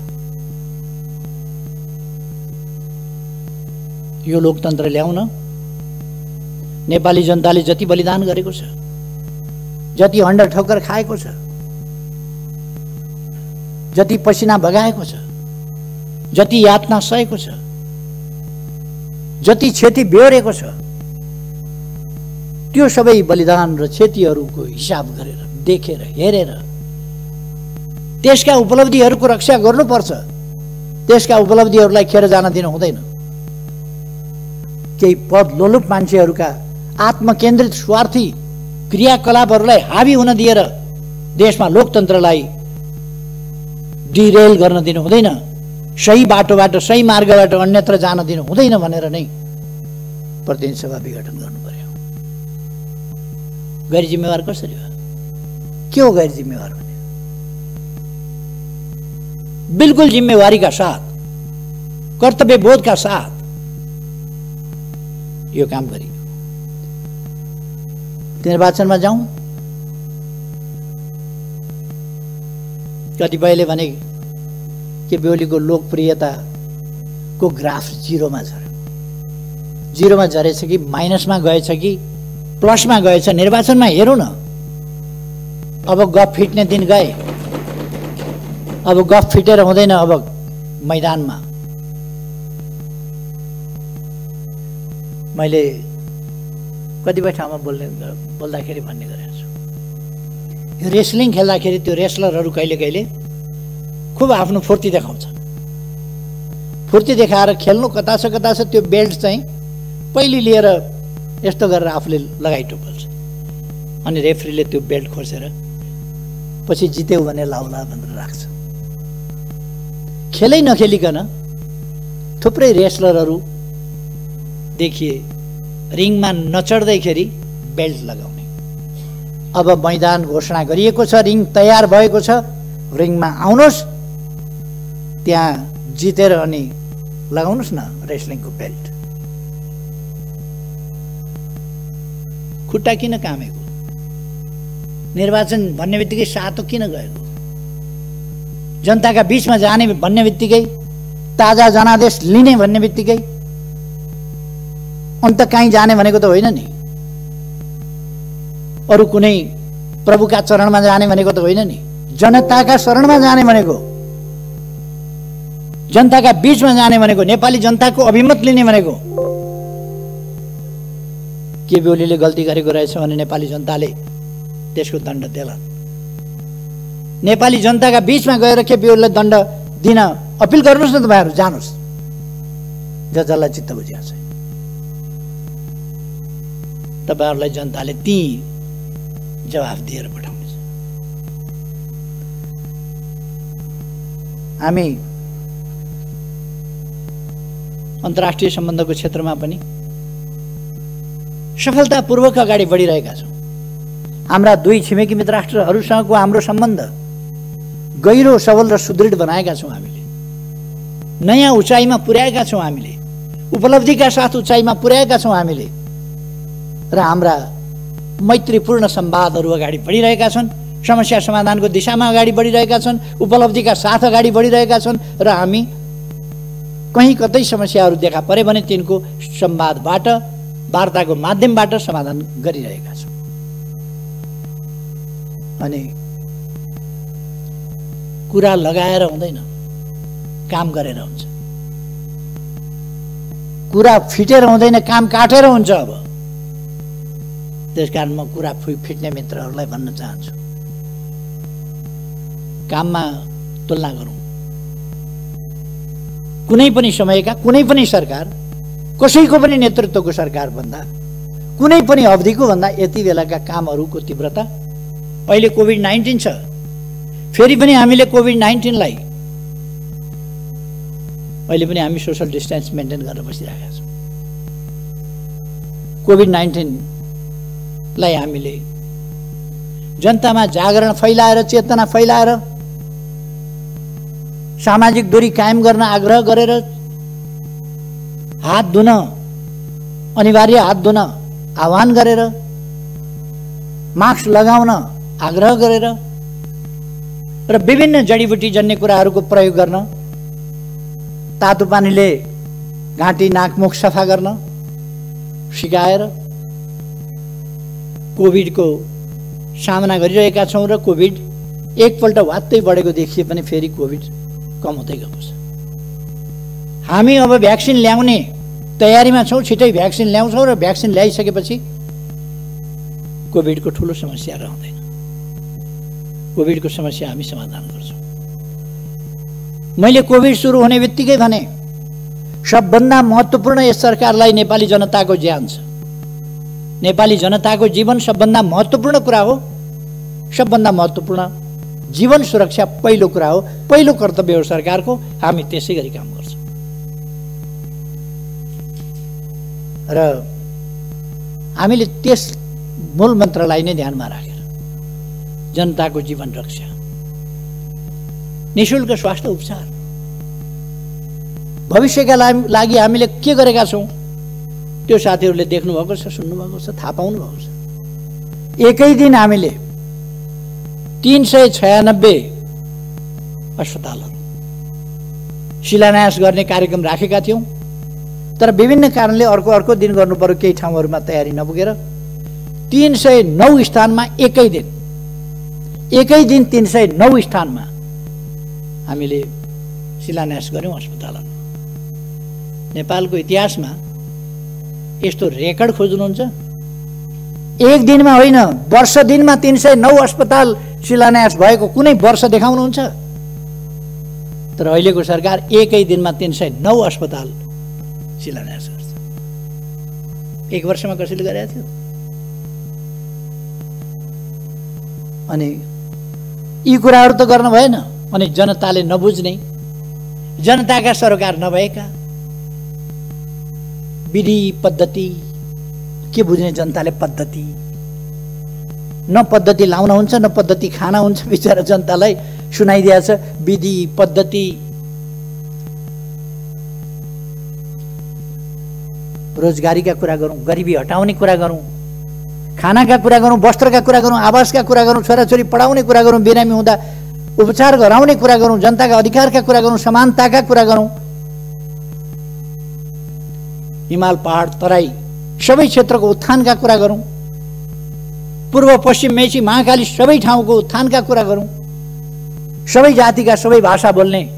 यो लोकतन्त्र ल्याउन नेपाली जनताले जति बलिदान गरेको छ, जति हण्डर ठोक्कर खाएको छ, जति पसिना बगाएको छ, जति यातना सहेको छ, जति क्षति बेहोरेको छ, त्यो सबै बलिदान र क्षतिहरूको हिसाब गरेर, देखेर, हेरेर त्यसका उपलब्धिहरूको रक्षा गर्नुपर्छ। त्यसका उपलब्धिहरूलाई खेर जान दिन हुँदैन। केही पद लोलुप मान्छेहरूका आत्मकेन्द्रित स्वार्थी क्रियाकलापहरूलाई हावी हुन दिएर देशमा लोकतन्त्रलाई डिरेल गर्न दिनु हुँदैन। सही बाटोबाट, सही मार्गबाट अन्यत्र जान दिनु हुँदैन भनेर नै प्रतिनिधि सभा विघटन गर्नु पर्यो। गैर जिम्मेवार कसरी हो? के हो गैर जिम्मेवार भने? बिल्कुल जिम्मेवारी का साथ, कर्तव्य बोध का साथ यो काम गरियो। निर्वाचनमा जाउँ, कतिपयले भने के बेहुलीको लोकप्रियताको ग्राफ जिरोमा झर्यो। जिरोमा झरेछ कि माइनसमा गएछ कि प्लसमा गएछ? निर्वाचनमा हेरौँ न। अब गफ फिट्ने दिन गए। अब गफ फिटेर हुँदैन। अब मैदानमा मैले कतिपय ठाउँमा बोल्दाखेरि भन्ने गरेको छु, यो रेस्लिङ खेल्दाखेरि त्यो रेस्लरहरू कहिले कहिले खुब आफ्नो फुर्ती देखाउँछ। फुर्ती देखाएर खेल्नु कता छ त्यो बेल्ट चाहिँ पहिले लिएर यस्तो गरेर आफूले लगाइटोपल्छ, अनि रेफ्रीले त्यो बेल्ट खोसेर पछि जित्यौ भने लाउला भनेर राख्छ। खेलै नखेलिकन थुप्रै रेस्लरहरू देखिए रिङमा नचढ्दैखेरि बेल्ट लगाउने। अब मैदान घोषणा गरिएको छ, रिङ तयार भएको छ, रिङमा आउनुहोस्, त्यहाँ जितेर अनि लगाउनुहोस् न रेस्लिङको बेल्ट। खुट्टा किन कामेको? निर्वाचन भन्ने बित्तिकै सातो किन गएको? जनताका बीचमा जाने भन्ने बित्तिकै, ताजा जनादेश लिने भन्ने बित्तिकै अन्त कहीँ जाने भनेको त होइन नि। अरू कुनै प्रभुका चरणमा जाने भनेको त होइन नि। जनताका शरणमा जाने भनेको, जनताका बीचमा जाने भनेको, नेपाली जनताको अभिमत लिने भनेको। के बेहुलीले गल्ती गरेको रहेछ भने नेपाली जनताले त्यसको दण्ड देला। नेपाली जनताका बीचमा गएर के बेहुलीलाई दण्ड दिन अपिल गर्नुहोस् न। तपाईँहरू जानुहोस्, जसलाई चित्त बुझिएको छ। तपाईँहरूलाई जनताले ती जवाफ दिएर पठाउनेछ। हामी अन्तर्राष्ट्रिय सम्बन्धको क्षेत्रमा पनि सफलतापूर्वक अगाडि बढिरहेका छौँ। हाम्रा दुई छिमेकी मित्र राष्ट्रहरूसँगको हाम्रो सम्बन्ध गहिरो, सबल र सुदृढ बनाएका छौँ। हामीले नयाँ उचाइमा पुर्याएका छौँ। हामीले उपलब्धिका साथ उचाइमा पुर्याएका छौँ हामीले। र हाम्रा मैत्रीपूर्ण संवादहरू अगाडि बढिरहेका छन्। समस्या समाधानको दिशामा अगाडि बढिरहेका छन्। उपलब्धिका साथ अगाडि बढिरहेका छन्। र हामी कहीँ कतै समस्याहरू देखा परे भने तिनको संवादबाट, वार्ताको माध्यमबाट समाधान गरिरहेका छौँ। अनि कुरा लगाएर हुँदैन, काम गरेर हुन्छ। कुरा फिटेर हुँदैन, काम काटेर हुन्छ। अब त्यसकारण म कुरा फिट्ने मित्रहरूलाई भन्न चाहन्छु, काममा तुलना गरौँ। कुनै पनि समयका कुनै पनि सरकार, कसैको पनि नेतृत्वको सरकार भन्दा, कुनै पनि अवधिको भन्दा यति बेलाका कामहरूको तीव्रता, अहिले कोभिड-19 छ, फेरि पनि हामीले कोभिड-19लाई अहिले पनि हामी सोसल डिस्टेन्स मेन्टेन गरेर बसिरहेका छौँ। कोभिड-19लाई हामीले जनतामा जागरण फैलाएर, चेतना फैलाएर, सामाजिक दूरी कायम गर्न आग्रह गरेर, हात धुन अनिवार्य हात धुन आह्वान गरेर, मास्क लगाउन आग्रह गरेर र विभिन्न जडीबुटी जन्य कुराहरूको प्रयोग गर्न, तातो पानीले घाँटी नाक मुख सफा गर्न सिकाएर कोभिडको सामना गरिरहेका छौँ। र कोभिड एकपल्ट वात्तै बढेको देखिए पनि फेरि कोभिड कम हुँदै गएको छ। हामी अब भ्याक्सिन ल्याउने तयारीमा छौँ, छिटै भ्याक्सिन ल्याउँछौँ र भ्याक्सिन ल्याइसकेपछि कोभिडको ठुलो समस्या रहँदैन। कोभिडको समस्या हामी समाधान गर्छौँ। मैले कोभिड सुरु हुने बित्तिकै भने सबभन्दा महत्त्वपूर्ण यस सरकारलाई नेपाली जनताको ज्यान छ, नेपाली जनताको जीवन सबभन्दा महत्त्वपूर्ण कुरा हो। सबभन्दा महत्त्वपूर्ण जीवन सुरक्षा पहिलो कुरा हो, पहिलो कर्तव्य हो सरकारको। हामी त्यसै गरी काम गर्छौँ र हामीले त्यस मूल मन्त्रलाई नै ध्यानमा राखेर जनताको जीवन रक्षा, निःशुल्क स्वास्थ्य उपचार, भविष्यका लागि हामीले के गरेका छौँ त्यो साथीहरूले देख्नुभएको छ, सुन्नुभएको छ, थाहा पाउनुभएको छ। एकै दिन हामीले 396 अस्पतालहरू शिलान्यास गर्ने कार्यक्रम राखेका थियौँ, तर विभिन्न कारणले अर्को दिन गर्नु पर्यो, केही ठाउँहरूमा तयारी नपुगेर 309 स्थानमा एकै दिन 309 स्थानमा हामीले शिलान्यास गऱ्यौँ अस्पतालहरू। नेपालको इतिहासमा यस्तो रेकर्ड खोज्नुहुन्छ? एक दिनमा होइन, वर्ष दिनमा 309 अस्पताल शिलान्यास भएको कुनै वर्ष देखाउनुहुन्छ? तर अहिलेको सरकार एकै दिनमा 309 अस्पताल शिलान्यास गर्छ। एक वर्षमा कसैले गरेका थियो? अनि यी कुराहरू त गर्न भएन। अनि जनताले नबुझ्ने, जनताका सरोकार नभएका विधि पद्धति के बुझ्ने जनताले? पद्धति न पद्धति लाउन हुन्छ न पद्धति खाना हुन्छ। बिचरा जनतालाई सुनाइदिएछ विधि पद्धति। रोजगारीका कुरा गरौँ, गरिबी हटाउने कुरा गरौँ, खानाका कुरा गरौँ, वस्त्रका कुरा गरौँ, आवासका कुरा गरौँ, छोराछोरी पढाउने कुरा गरौँ, बिरामी हुँदा उपचार गराउने कुरा गरौँ, जनताका अधिकारका कुरा गरौँ, समानताका कुरा गरौँ, हिमाल पहाड तराई सबै क्षेत्रको उत्थानका कुरा गरौँ, पूर्व पश्चिम मेची महाकाली सबै ठाउँको उत्थानका कुरा गरौँ, सबै जातिका सबै भाषा बोल्ने,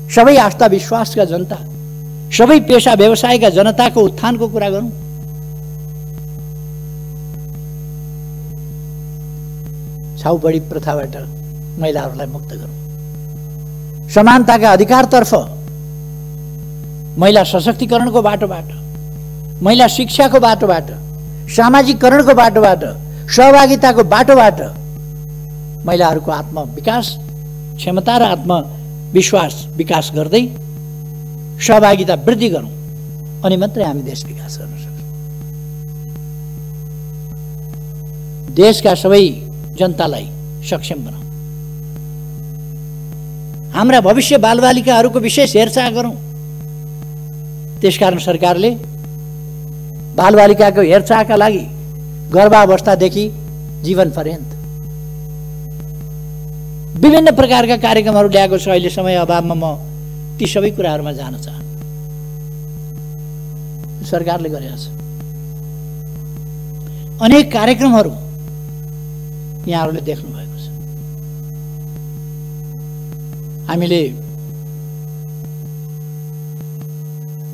सबै आस्था विश्वासका जनता, सबै पेशा व्यवसायका जनताको उत्थानको कुरा गरौँ। छाउबडी प्रथाबाट महिलाहरूलाई मुक्त गरौँ, समानताका अधिकारतर्फ, महिला सशक्तिकरणको बाटोबाट, महिला शिक्षाको बाटोबाट, सामाजिकरणको बाटोबाट, सहभागिताको बाटोबाट महिलाहरूको आत्मविकास, क्षमता र आत्मविश्वास विकास गर्दै सहभागिता वृद्धि गरौँ, अनि मात्रै हामी देश विकास गर्न सक्छौँ। देशका सबै जनतालाई सक्षम बनाऊ, हाम्रा भविष्य बालबालिकाहरूको विशेष हेरचाह गरौँ। त्यसकारण सरकारले बालबालिकाको हेरचाहका लागि गर्भावस्थादेखि जीवन पर्यन्त विभिन्न प्रकारका कार्यक्रमहरू ल्याएको छ। अहिले समय अभावमा म ती सबै कुराहरूमा जान चाहन्छु। सरकारले गरेको छ अनेक कार्यक्रमहरू यहाँहरूले देख्नु भएको छ। हामीले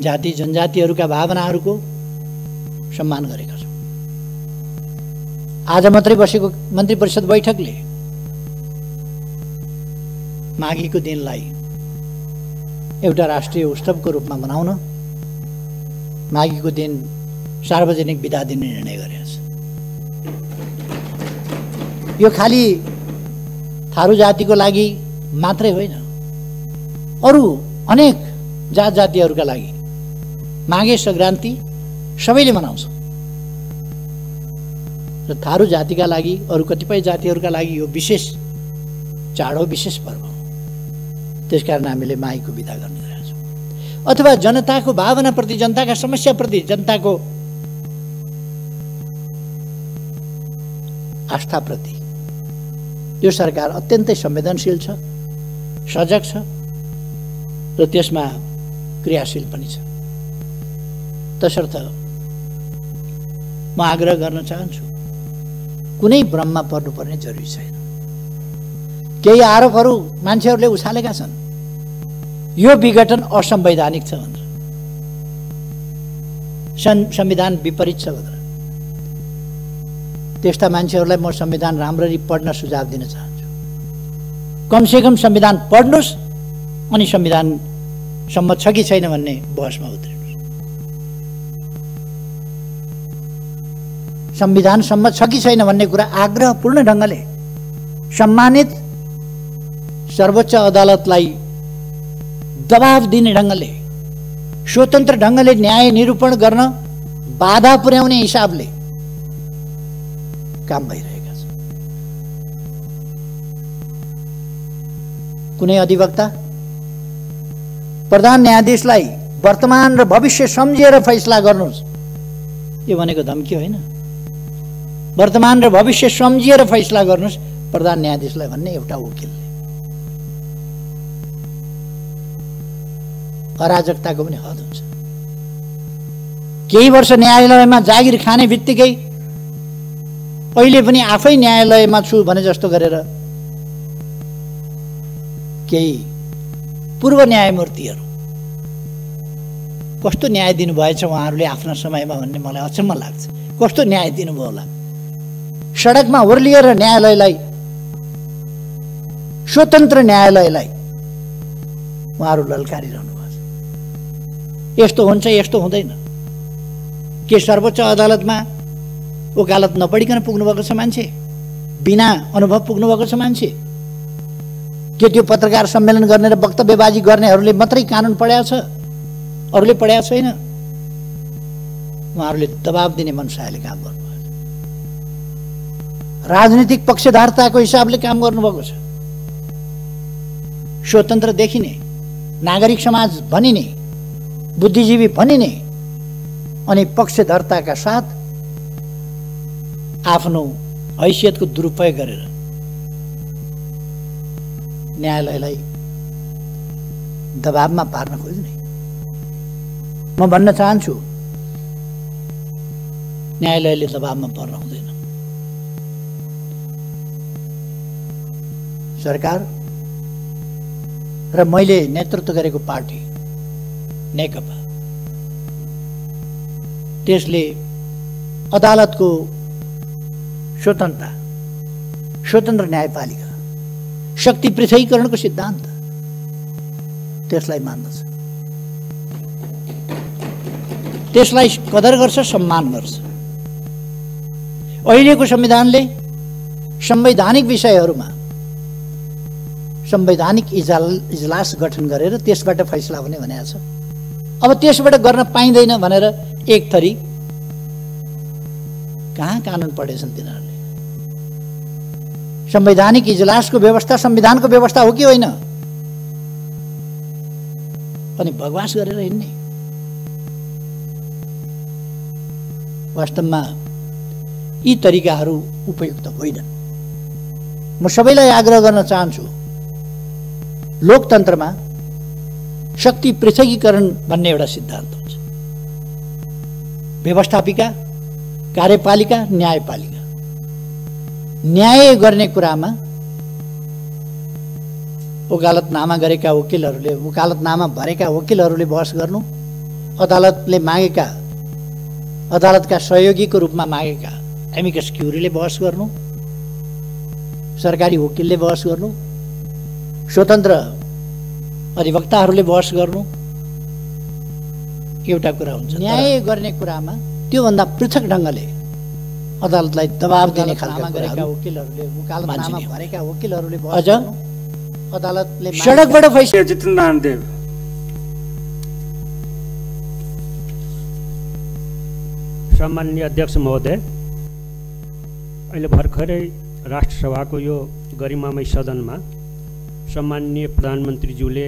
जाति जनजातिहरूका भावनाहरूको सम्मान गरेका छौँ। आज मात्रै बसेको मन्त्री परिषद बैठकले माघीको दिनलाई एउटा राष्ट्रिय उत्सवको रूपमा मनाउन माघीको दिन सार्वजनिक बिदा दिने निर्णय गरेको छ। यो खाली थारू जातिको लागि मात्रै होइन, अरू अनेक जात जातिहरूका लागि माघे सङ्क्रान्ति सबैले मनाउँछ र थारू जातिका लागि, अरू कतिपय जातिहरूका लागि यो विशेष चाड हो, विशेष पर्व हो। त्यसकारण हामीले माघीको बिदा गर्न गएका छौँ। अथवा जनताको भावनाप्रति, जनताका समस्याप्रति, जनताको आस्थाप्रति यो सरकार अत्यन्तै संवेदनशील छ, सजग छ र त्यसमा क्रियाशील पनि छ। तसर्थ म आग्रह गर्न चाहन्छु, कुनै भ्रममा पर्नुपर्ने जरुरी छैन। केही आरोपहरू मान्छेहरूले उछालेका छन्, यो विघटन असंवैधानिक छ भनेर, संविधान विपरीत छ भनेर। त्यस्ता मान्छेहरूलाई म संविधान राम्ररी पढ्न सुझाव दिन चाहन्छु। कमसेकम संविधान पढ्नुहोस् अनि संविधान सम्मत छ कि छैन भन्ने बहसमा उत्रिनुहोस्। संविधान सम्मत छ कि छैन भन्ने कुरा आग्रहपूर्ण ढङ्गले सम्मानित सर्वोच्च अदालतलाई दबाब दिने ढङ्गले, स्वतन्त्र ढङ्गले न्याय निरूपण गर्न बाधा पुर्याउने हिसाबले काम भइरहेका छ। कुनै अधिवक्ता प्रधान न्यायाधीशलाई वर्तमान र भविष्य सम्झेर फैसला गर्नुहोस्, यो भनेको धम्की होइन। वर्तमान र भविष्य सम्झिएर फैसला गर्नुहोस् प्रधान न्यायाधीशलाई भन्ने एउटा वकिलले। अराजकताको पनि हद हुन्छ। केही वर्ष न्यायालयमा जागिर खाने बित्तिकै अहिले पनि आफै न्यायालयमा छु भने जस्तो गरेर केही पूर्व न्यायमूर्तिहरू कस्तो न्याय दिनुभएछ उहाँहरूले आफ्ना समयमा भन्ने मलाई अचम्म लाग्छ। कस्तो न्याय दिनुभयो होला? सडकमा ओर्लिएर न्यायालयलाई, स्वतन्त्र न्यायालयलाई उहाँहरू ललकारिरहनु भएको छ। यस्तो हुन्छ, यस्तो हुँदैन। के सर्वोच्च अदालतमा वकालत नपढिकन पुग्नुभएको छ मान्छे? बिना अनुभव पुग्नुभएको छ मान्छे? के त्यो पत्रकार सम्मेलन गर्ने र वक्तव्यबाजी गर्नेहरूले मात्रै कानुन पढाएको छ, अरूले पढाएको छैन? उहाँहरूले दबाब दिने मनसायले काम गर्नुभएको छ। राजनीतिक पक्षधारताको हिसाबले काम गर्नुभएको छ। स्वतन्त्र देखिने, नागरिक समाज भनिने, बुद्धिजीवी भनिने अनि पक्षधर्ताका साथ आफ्नो हैसियतको दुरुपयोग गरेर न्यायालयलाई दबाबमा पार्न खोज्ने। म भन्न चाहन्छु, न्यायालयले दबाबमा पर्न हुँदैन। सरकार र मैले नेतृत्व गरेको पार्टी नेकपा, त्यसले अदालतको स्वतन्त्रता, स्वतन्त्र न्यायपालिका, शक्ति पृथकीकरणको सिद्धान्त त्यसलाई मान्दछ, त्यसलाई कदर गर्छ, सम्मान गर्छ। अहिलेको संविधानले संवैधानिक विषयहरूमा संवैधानिक इजलास गठन गरेर त्यसबाट फैसला हुने भनेको छ। अब त्यसबाट गर्न पाइँदैन भनेर एक थरी कहाँ कानुन पढेछन् तिनीहरूले? संवैधानिक इजलासको व्यवस्था संविधानको व्यवस्था हो कि होइन? अनि बकवास गरेर हिँड्ने। वास्तवमा यी तरिकाहरू उपयुक्त होइनन्। म सबैलाई आग्रह गर्न चाहन्छु, लोकतन्त्रमा शक्ति पृथकीकरण भन्ने एउटा सिद्धान्त हुन्छ। व्यवस्थापिका, कार्यपालिका, न्यायपालिका। न्याय गर्ने कुरामा वकालतनामा गरेका वकिलहरूले, वकालतनामा भरेका वकिलहरूले बहस गर्नु अदालतले मागेका, अदालतका सहयोगीको रूपमा मागेका एमिकस क्युरीले बहस गर्नु, सरकारी वकिलले बहस गर्नु, स्वतन्त्र अधिवक्ताहरूले बहस गर्नु एउटा कुरा हुन्छ। न्याय गर्ने कुरामा त्योभन्दा पृथक ढङ्गले अदालतलाई दबाब दिने खालका गरेका वकिलहरूले, वकालतनामा भरेका वकिलहरूले अझ अदालतले सडकबाट फैसला। जितेन्द्र देव। सम्माननीय अध्यक्ष महोदय, अहिले भर्खरै राष्ट्रसभाको यो गरिमामय सदनमा सम्माननीय प्रधानमन्त्रीज्यूले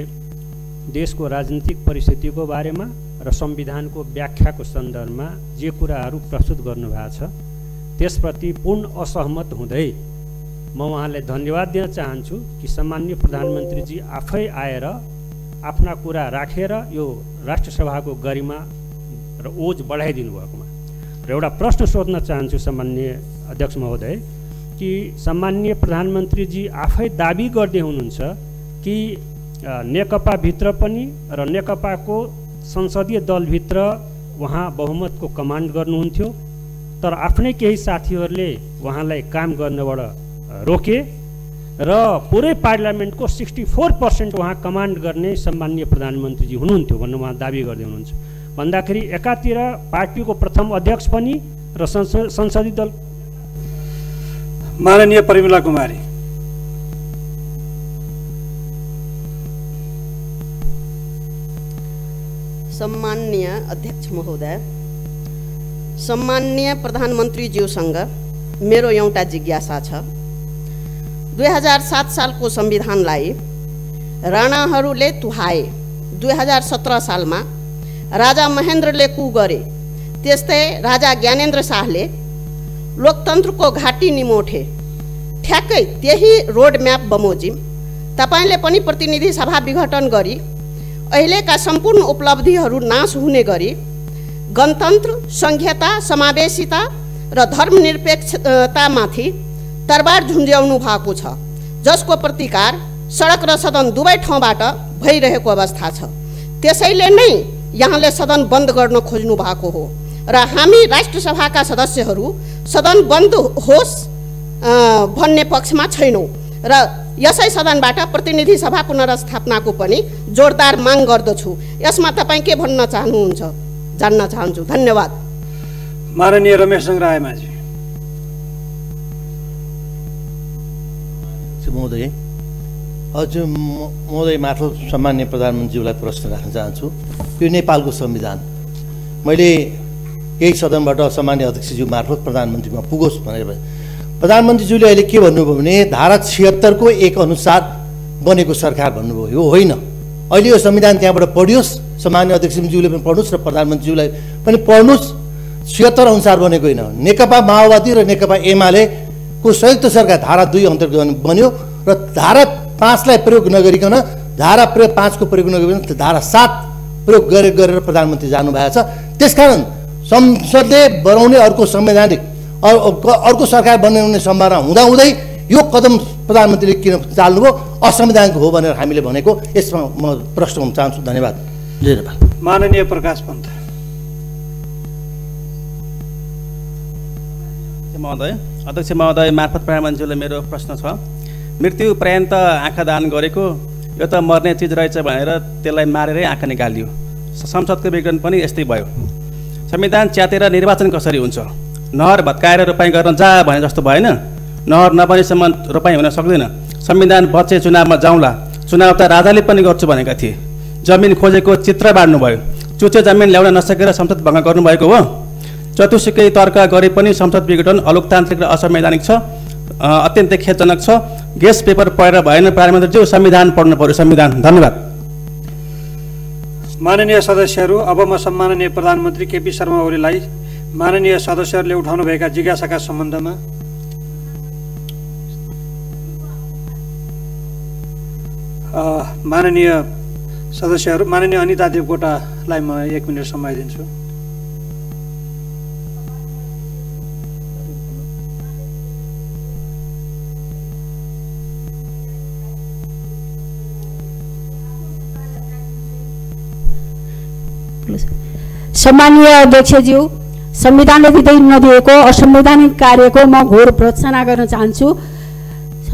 देशको राजनीतिक परिस्थितिको बारेमा र संविधानको व्याख्याको सन्दर्भमा जे कुराहरू प्रस्तुत गर्नुभएको छ त्यसप्रति पूर्ण असहमत हुँदै म उहाँलाई धन्यवाद दिन चाहन्छु कि सम्माननीय प्रधानमन्त्रीजी आफै आएर आफ्ना कुरा राखेर यो राष्ट्रसभाको गरिमा र ओज बढाइदिनु भएकोमा। र एउटा प्रश्न सोध्न चाहन्छु सम्माननीय अध्यक्ष महोदय कि सम्माननीय प्रधानमन्त्रीजी आफै दाबी गर्दै हुनुहुन्छ कि नेकपाभित्र पनि र नेकपाको संसदीय दलभित्र उहाँ बहुमतको कमान्ड गर्नुहुन्थ्यो, तर आफ्नै केही साथीहरूले उहाँलाई काम गर्नबाट रोके र पुरै पार्लियामेन्टको 64% उहाँ कमान्ड गर्ने सम्माननीय प्रधानमन्त्रीजी हुनुहुन्थ्यो भन्ने उहाँ दाबी गर्दै हुनुहुन्छ। भन्दाखेरि एकातिर पार्टीको प्रथम अध्यक्ष पनि र संसदीय दल। माननीय परिमला कुमारी। सम्माननीय अध्यक्ष महोदय, सम्माननीय प्रधानमन्त्रीज्यूसँग मेरो एउटा जिज्ञासा छ। 2007 सालको संविधानलाई राणाहरूले तुहाए। 2017 सालमा राजा महेन्द्रले कु गरे, त्यस्तै राजा ज्ञानेन्द्र शाहले लोकतन्त्रको घाँटी निमोठे। ठ्याक्कै त्यही रोड म्याप बमोजिम तपाईँले पनि प्रतिनिधि सभा विघटन गरी अहिलेका सम्पूर्ण उपलब्धिहरू नाश हुने गरी गणतन्त्र, संघीयता, समावेशिता र धर्मनिरपेक्षतामाथि तरबार झुन्ज्याउनु भएको छ, जसको प्रतिकार सडक र सदन दुवै ठाउँबाट भइरहेको अवस्था छ। त्यसैले नै यहाँले सदन बन्द गर्न खोज्नु भएको हो र हामी राष्ट्रसभाका सदस्यहरू सदन बन्द होस् भन्ने पक्षमा छैनौँ र यसै सदनबाट प्रतिनिधि सभा पुनर्स्थापनाको पनि जोरदार माग गर्दछु। यसमा तपाईँ के भन्न चाहनुहुन्छ जान्न चाहन्छु। धन्यवाद। माननीय रमेश रायमाझी। महोदय, हजुर महोदय मार्फत सम्माननीय प्रधानमन्त्रीज्यूलाई प्रश्न राख्न चाहन्छु। यो नेपालको संविधान मैले केही सदनबाट सम्माननीय अध्यक्षज्यू मार्फत प्रधानमन्त्रीमा पुगोस् भनेर प्रधानमन्त्रीज्यूले अहिले के भन्नुभयो भने धारा 76 को 1 अनुसार बनेको सरकार भन्नुभयो। यो होइन। अहिले यो संविधान त्यहाँबाट पढियोस्, सम्माननीय अध्यक्षज्यूले पनि पढ्नुहोस् र प्रधानमन्त्रीज्यूलाई पनि पढ्नुहोस्। 76 अनुसार बनेको होइन। नेकपा माओवादी र नेकपा एमालेको संयुक्त सरकार धारा 2 अन्तर्गत बन्यो र धारा 5 लाई प्रयोग नगरिकन, धारा 5 को प्रयोग नगरिकन धारा 7 प्रयोग गरेर प्रधानमन्त्री जानुभएको छ। त्यसकारण संसदले बनाउने अर्को संवैधानिक अर्को सरकार बनाउने सम्भावना हुँदाहुँदै यो कदम प्रधानमन्त्रीले किन चाल्नुभयो, असंवैधानिक हो भनेर हामीले भनेको। यसमा म प्रश्न गर्न चाहन्छु। धन्यवाद। जय नेपाल। माननीय प्रकाश पन्त। महोदय, अध्यक्ष महोदय मार्फत प्रधानमन्त्रीले मेरो प्रश्न छ। मृत्यु पर्यन्त आँखा दान गरेको यो त मर्ने चिज रहेछ भनेर त्यसलाई मारेरै आँखा निकालियो। संसदको विघटन पनि यस्तै भयो। संविधान च्यातेर निर्वाचन कसरी हुन्छ? नहर भत्काएर रोपाइँ गर्न जा भने जस्तो भएन। नहर नबनेसम्म रोपाइँ हुन सक्दैन। संविधान बचे चुनावमा जाउँला, चुनाव त राजाले पनि गर्छु भनेका थिए। जमिन खोजेको चित्र बाँड्नुभयो। चुचे जमिन ल्याउन नसकेर संसद भङ्ग गर्नुभएको हो। चतुसुकै तर्क गरे पनि संसद विघटन अलोकतान्त्रिक र असंवैधानिक छ, अत्यन्तै खेदजनक छ। गेस पेपर पढेर भएन प्रधानमन्त्रीज्यू, संविधान पढ्नु पर्यो, संविधान। धन्यवाद। माननीय सदस्यहरू, अब म सम्माननीय प्रधानमन्त्री केपी शर्मा ओलीलाई माननीय सदस्यहरूले उठाउनुभएका जिज्ञासाका सम्बन्धमा माननीय सदस्यहरू, माननीय अनिता देवकोटालाई म 1 मिनट समय दिन्छु। सम्मानीय अध्यक्षज्यू, संविधानले दिँदै नदिएको असंवैधानिक कार्यको म घोर भर्त्सना गर्न चाहन्छु।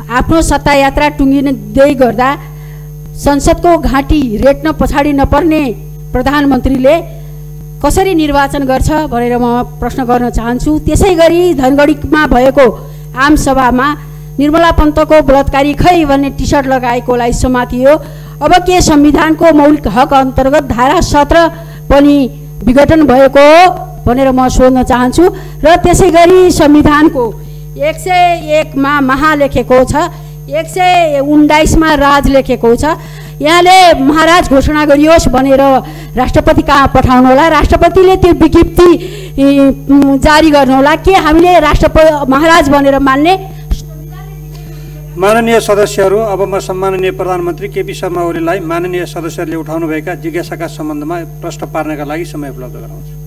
आफ्नो सत्ता यात्रा टुङ्गिँदै गर्दा संसदको घाँटी रेट्न पछाडि नपर्ने प्रधानमन्त्रीले कसरी निर्वाचन गर्छ भनेर म प्रश्न गर्न चाहन्छु। त्यसै गरी धनगढीमा भएको आमसभामा निर्मला पन्तको बलात्कारी खै भन्ने टी सर्ट लगाएकोलाई समातियो। अब के संविधानको मौलिक हक अन्तर्गत धारा 17 पनि विघटन भएको हो भनेर म सोध्न चाहन्छु। र त्यसै गरी संविधानको 101 मा महा लेखेको छ, 119 मा राज लेखेको छ। यहाँले महाराज घोषणा गरियोस् भनेर राष्ट्रपति कहाँ पठाउनुहोला, राष्ट्रपतिले त्यो विज्ञप्ति जारी गर्नुहोला। के हामीले महाराज भनेर मान्ने? माननीय सदस्यहरू, अब म सम्माननीय प्रधानमन्त्री केपी शर्मा ओलीलाई माननीय सदस्यहरूले उठाउनुभएका जिज्ञासाका सम्बन्धमा प्रश्न पार्नका लागि समय उपलब्ध गराउँछु।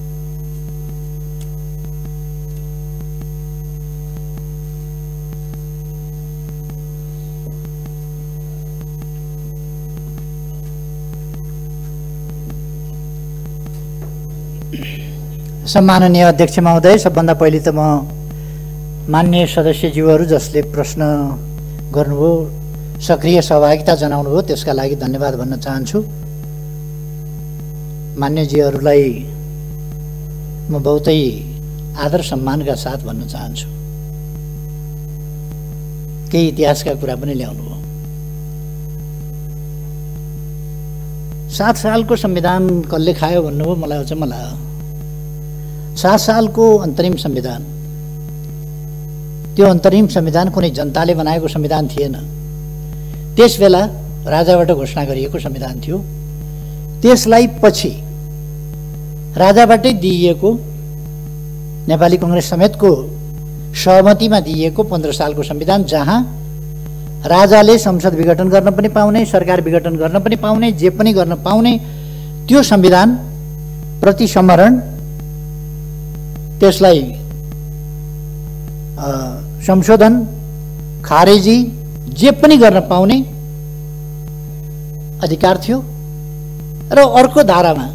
सम्माननीय अध्यक्ष महोदय, सबभन्दा पहिले त म माननीय सदस्यज्यूहरू जसले प्रश्न गर्नुभयो, सक्रिय सहभागिता जनाउनुभयो, त्यसका लागि धन्यवाद भन्न चाहन्छु। मान्यज्यूहरूलाई म बहुतै आदर सम्मानका साथ भन्न चाहन्छु। केही इतिहासका कुरा पनि ल्याउनुभयो। 7 सालको संविधान कसले खायो भन्नुभयो, मलाई अचम्म लाग्यो। 7 सालको अन्तरिम संविधान, त्यो अन्तरिम संविधान कुनै जनताले बनाएको संविधान थिएन। त्यस बेला राजाबाट घोषणा गरिएको संविधान थियो। त्यसलाई पछि राजाबाटै दिइएको, नेपाली कांग्रेस समेतको सहमतिमा दिइएको 15 सालको संविधान, जहाँ राजाले संसद विघटन गर्न पनि पाउने, सरकार विघटन गर्न पनि पाउने, जे पनि गर्न पाउने, त्यो संविधान प्रति समरण, त्यसलाई संशोधन, खारेजी, जे पनि गर्न पाउने अधिकार थियो। र अर्को धारामा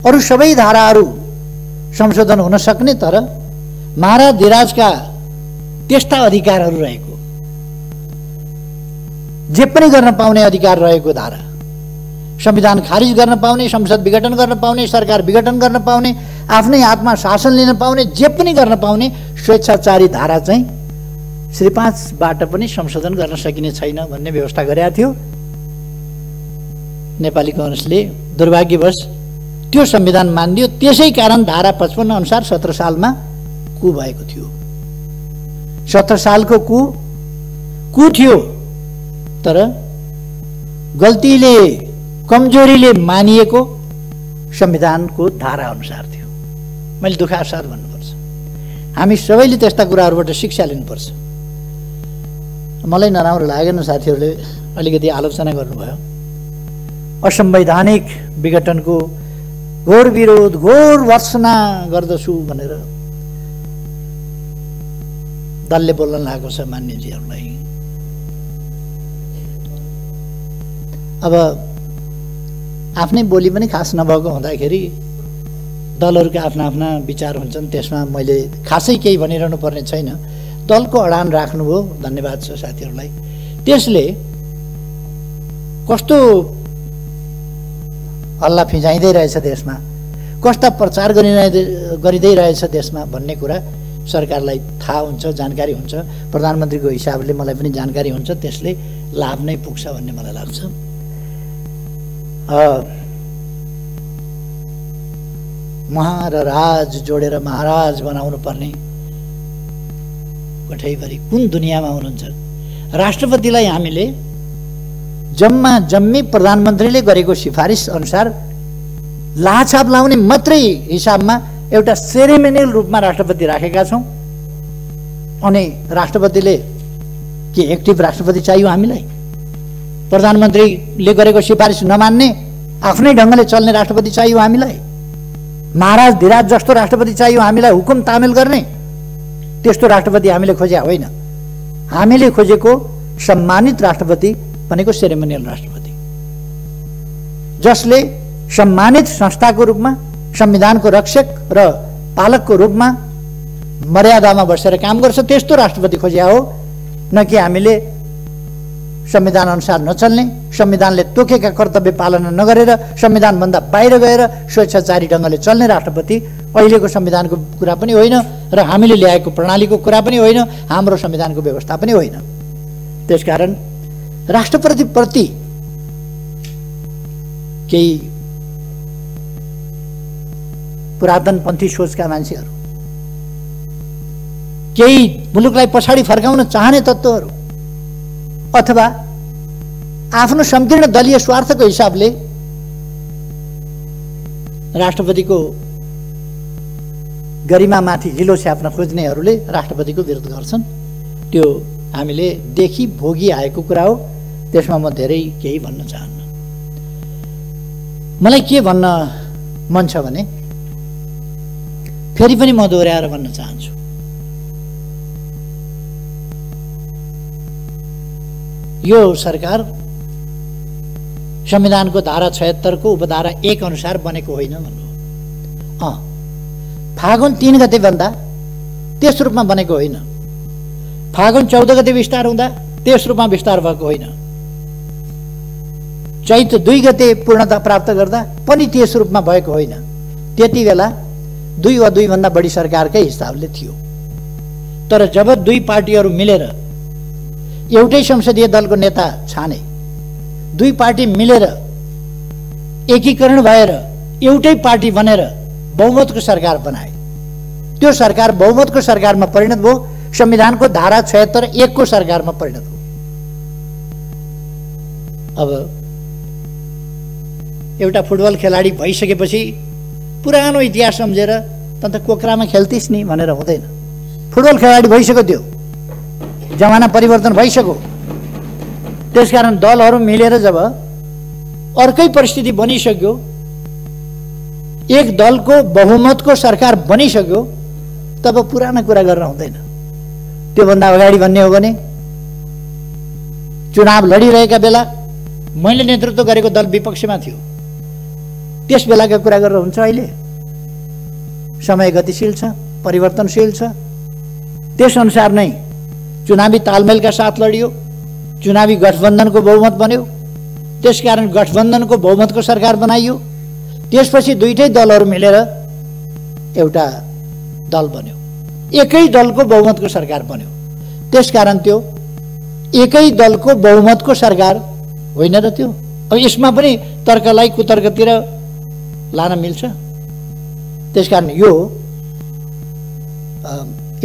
अरू सबै धाराहरू संशोधन हुन सक्ने, तर महाराज धिराजका त्यस्ता अधिकारहरू रहेको, जे पनि गर्न पाउने अधिकार रहेको धारा, संविधान खारिज गर्न पाउने, संसद विघटन गर्न पाउने, सरकार विघटन गर्न पाउने, आफ्नै हातमा शासन लिन पाउने, जे पनि गर्न पाउने स्वेच्छाचारी धारा चाहिँ श्री 5बाट पनि संशोधन गर्न सकिने छैन भन्ने व्यवस्था गरेका थियो। नेपाली कांग्रेसले दुर्भाग्यवश त्यो संविधान मानिदियो। त्यसै कारण धारा 55 अनुसार 17 सालमा कु भएको थियो। 17 सालको कु थियो, तर गल्तीले, कमजोरीले मानिएको संविधानको धारा अनुसार थियो। मैले दुःखका साथ भन्नुपर्छ, हामी सबैले त्यस्ता कुराहरूबाट शिक्षा लिनुपर्छ। मलाई नराम्रो लागेन साथीहरूले अलिकति आलोचना गर्नुभयो। असंवैधानिक विघटनको घोर विरोध, घोर भर्त्सना गर्दछु भनेर दलले बोल्न लागेको छ मान्यजीहरूलाई। अब आफ्नै बोली पनि खास नभएको हुँदाखेरि दलहरूका आफ्ना आफ्ना विचार हुन्छन्, त्यसमा मैले खासै केही भनिरहनु पर्ने छैन। दलको अडान राख्नुभयो, धन्यवाद छ साथीहरूलाई। त्यसले कस्तो हल्ला फिजाइँदै रहेछ देशमा, कस्ता प्रचार गरिँदै रहेछ देशमा भन्ने कुरा सरकारलाई थाहा हुन्छ, जानकारी हुन्छ। प्रधानमन्त्रीको हिसाबले मलाई पनि जानकारी हुन्छ, त्यसले लाभ नै पुग्छ भन्ने मलाई लाग्छ। महा र राज जोडेर महाराज बनाउनु पर्ने कठैभरि कुन दुनियाँमा हुनुहुन्छ? राष्ट्रपतिलाई हामीले जम्मी प्रधानमन्त्रीले गरेको सिफारिस अनुसार लाछाप लाउने मात्रै हिसाबमा एउटा सेरेमोनियल रूपमा राष्ट्रपति राखेका छौँ। अनि राष्ट्रपतिले के एक्टिभ राष्ट्रपति चाहियो हामीलाई? प्रधानमन्त्रीले गरेको सिफारिस नमान्ने, आफ्नै ढङ्गले चल्ने राष्ट्रपति चाहियो हामीलाई? महाराज धिराज जस्तो राष्ट्रपति चाहियो हामीलाई, हुकुम तामेल गर्ने? त्यस्तो राष्ट्रपति हामीले खोज्या होइन। हामीले खोजेको सम्मानित राष्ट्रपति भनेको सेरेमोनियल राष्ट्रपति, जसले सम्मानित संस्थाको रूपमा, संविधानको रक्षक र पालकको रूपमा मर्यादामा बसेर काम गर्छ, त्यस्तो राष्ट्रपति खोजिया हो। न कि हामीले संविधान अनुसार नचल्ने, संविधानले तोकेका कर्तव्य पालना नगरेर संविधानभन्दा बाहिर गएर स्वेच्छाचारी ढङ्गले चल्ने राष्ट्रपति अहिलेको संविधानको कुरा पनि होइन र हामीले ल्याएको प्रणालीको कुरा पनि होइन, हाम्रो संविधानको व्यवस्था पनि होइन। त्यसकारण राष्ट्रपतिप्रति केही पुरातनपन्थी सोचका मान्छेहरू, केही मुलुकलाई पछाडि फर्काउन चाहने तत्त्वहरू अथवा आफ्नो संकीर्ण दलीय स्वार्थको हिसाबले राष्ट्रपतिको गरिमामाथि हिलो छ्याप्न खोज्नेहरूले राष्ट्रपतिको विरोध गर्छन्। त्यो हामीले देखि भोगी आएको कुरा हो। त्यसमा म धेरै केही भन्न चाहन्न। मलाई के भन्न मन छ भने फेरि पनि म दोहोऱ्याएर भन्न चाहन्छु, यो सरकार संविधानको धारा 76 को उपधारा 1 अनुसार बनेको होइन भन्नु। फागुन 3 गते भन्दा त्यस रूपमा बनेको होइन। फागुन 14 गते विस्तार हुँदा त्यस रूपमा विस्तार भएको होइन। चैत 2 गते पूर्णता प्राप्त गर्दा पनि त्यस रूपमा भएको होइन। त्यति बेला 2 वा 2 भन्दा बढी सरकारकै हिसाबले थियो। तर जब 2 पार्टीहरू मिलेर एउटै संसदीय दलको नेता छाने, 2 पार्टी मिलेर एकीकरण भएर एउटै पार्टी बनेर बहुमतको सरकार बनाए, त्यो सरकार बहुमतको सरकारमा परिणत भयो, संविधानको धारा 76(1) को सरकारमा परिणत भयो। अब एउटा फुटबल खेलाडी भइसकेपछि पुरानो इतिहास सम्झेर त कोक्रामा खेल्थिस् नि भनेर हुँदैन। फुटबल खेलाडी भइसक्यो, त्यो जमाना परिवर्तन भइसक्यो। त्यसकारण दलहरू मिलेर जब अर्कै परिस्थिति बनिसक्यो, एक दलको बहुमतको सरकार बनिसक्यो, तब पुरानो कुरा गर्न हुँदैन। त्योभन्दा अगाडि भन्ने हो भने चुनाव लडिरहेका बेला मैले नेतृत्व गरेको दल विपक्षमा थियो, त्यस बेलाका कुरा गरेर हुन्छ। अहिले समय गतिशील छ, परिवर्तनशील छ। त्यसअनुसार नै चुनावी तालमेलका साथ लडियो, चुनावी गठबन्धनको बहुमत बन्यो, त्यसकारण गठबन्धनको बहुमतको सरकार बनाइयो। त्यसपछि दुईटै दलहरू मिलेर एउटा दल बन्यो, एकै दलको बहुमतको सरकार बन्यो। त्यसकारण त्यो एकै दलको बहुमतको सरकार होइन र त्यो। अब यसमा पनि तर्कलाई कुतर्कतिर लान मिल्छ। त्यसकारण यो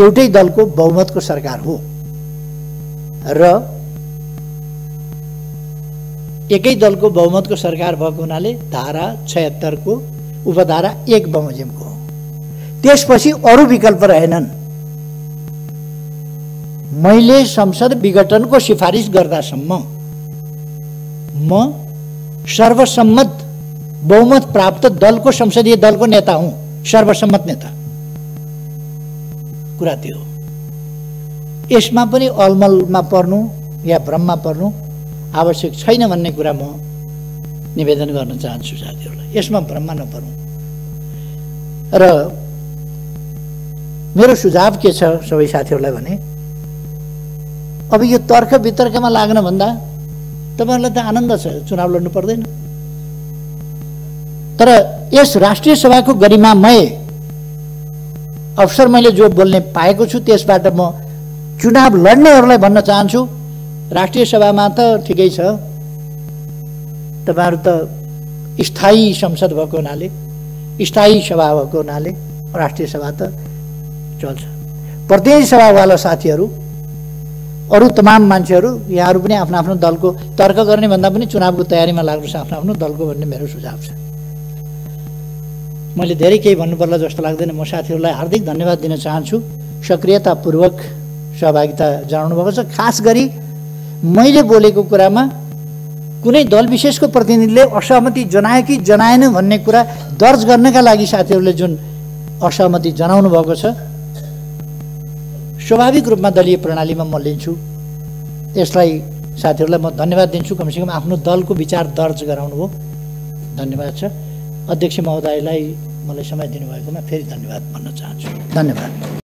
एउटै दलको बहुमतको सरकार हो र एकै दलको बहुमतको सरकार भएको हुनाले धारा 76 को उपधारा 1 बमोजिमको हो। त्यसपछि अरू विकल्प रहेनन्। मैले संसद विघटनको सिफारिस गर्दासम्म म सर्वसम्मत बहुमत प्राप्त दलको संसदीय दलको नेता हुँ, सर्वसम्मत नेता। कुरा त्यो हो। यसमा पनि अलमलमा पर्नु या भ्रममा पर्नु आवश्यक छैन भन्ने कुरा म निवेदन गर्न चाहन्छु साथीहरूलाई। यसमा भ्रममा नपर्नु। र मेरो सुझाव के छ सबै साथीहरूलाई भने, अब यो तर्क वितर्कमा लाग्न भन्दा तपाईहरुलाई त आनन्द छ, चुनाव लड्नु पर्दैन। तर यस राष्ट्रिय सभाको गरिमामय अवसर मैले जो बोल्ने पाएको छु, त्यसबाट म चुनाव लड्नेहरूलाई भन्न चाहन्छु, राष्ट्रिय सभामा त ठिकै छ, तपाईहरु त स्थायी संसद भएको हुनाले, स्थायी सभा भएको हुनाले राष्ट्रिय सभा त चल्छ। प्रतिनिधि सभावाला साथीहरू, अरू तमाम मान्छेहरू, यहाँहरू पनि आफ्नो आफ्नो दलको तर्क गर्ने भन्दा पनि चुनावको तयारीमा लाग्नुहोस् आफ्नो आफ्नो दलको भन्ने मेरो सुझाव छ। मैले धेरै केही भन्नुपर्ला जस्तो लाग्दैन। म साथीहरूलाई हार्दिक धन्यवाद दिन चाहन्छु, सक्रियतापूर्वक सहभागिता जनाउनु भएको छ। खास गरी मैले बोलेको कुरामा कुनै दल विशेषको प्रतिनिधिले असहमति जनायो कि जनाएन भन्ने कुरा दर्ज गर्नका लागि साथीहरूले जुन असहमति जनाउनु भएको छ, स्वाभाविक रूपमा दलीय प्रणालीमा म लिन्छु। यसलाई साथीहरूलाई म धन्यवाद दिन्छु। कमसेकम आफ्नो दलको विचार दर्ज गराउनु भयो, धन्यवाद छ। अध्यक्ष महोदयलाई मलाई समय दिनुभएकोमा फेरि धन्यवाद भन्न चाहन्छु। धन्यवाद।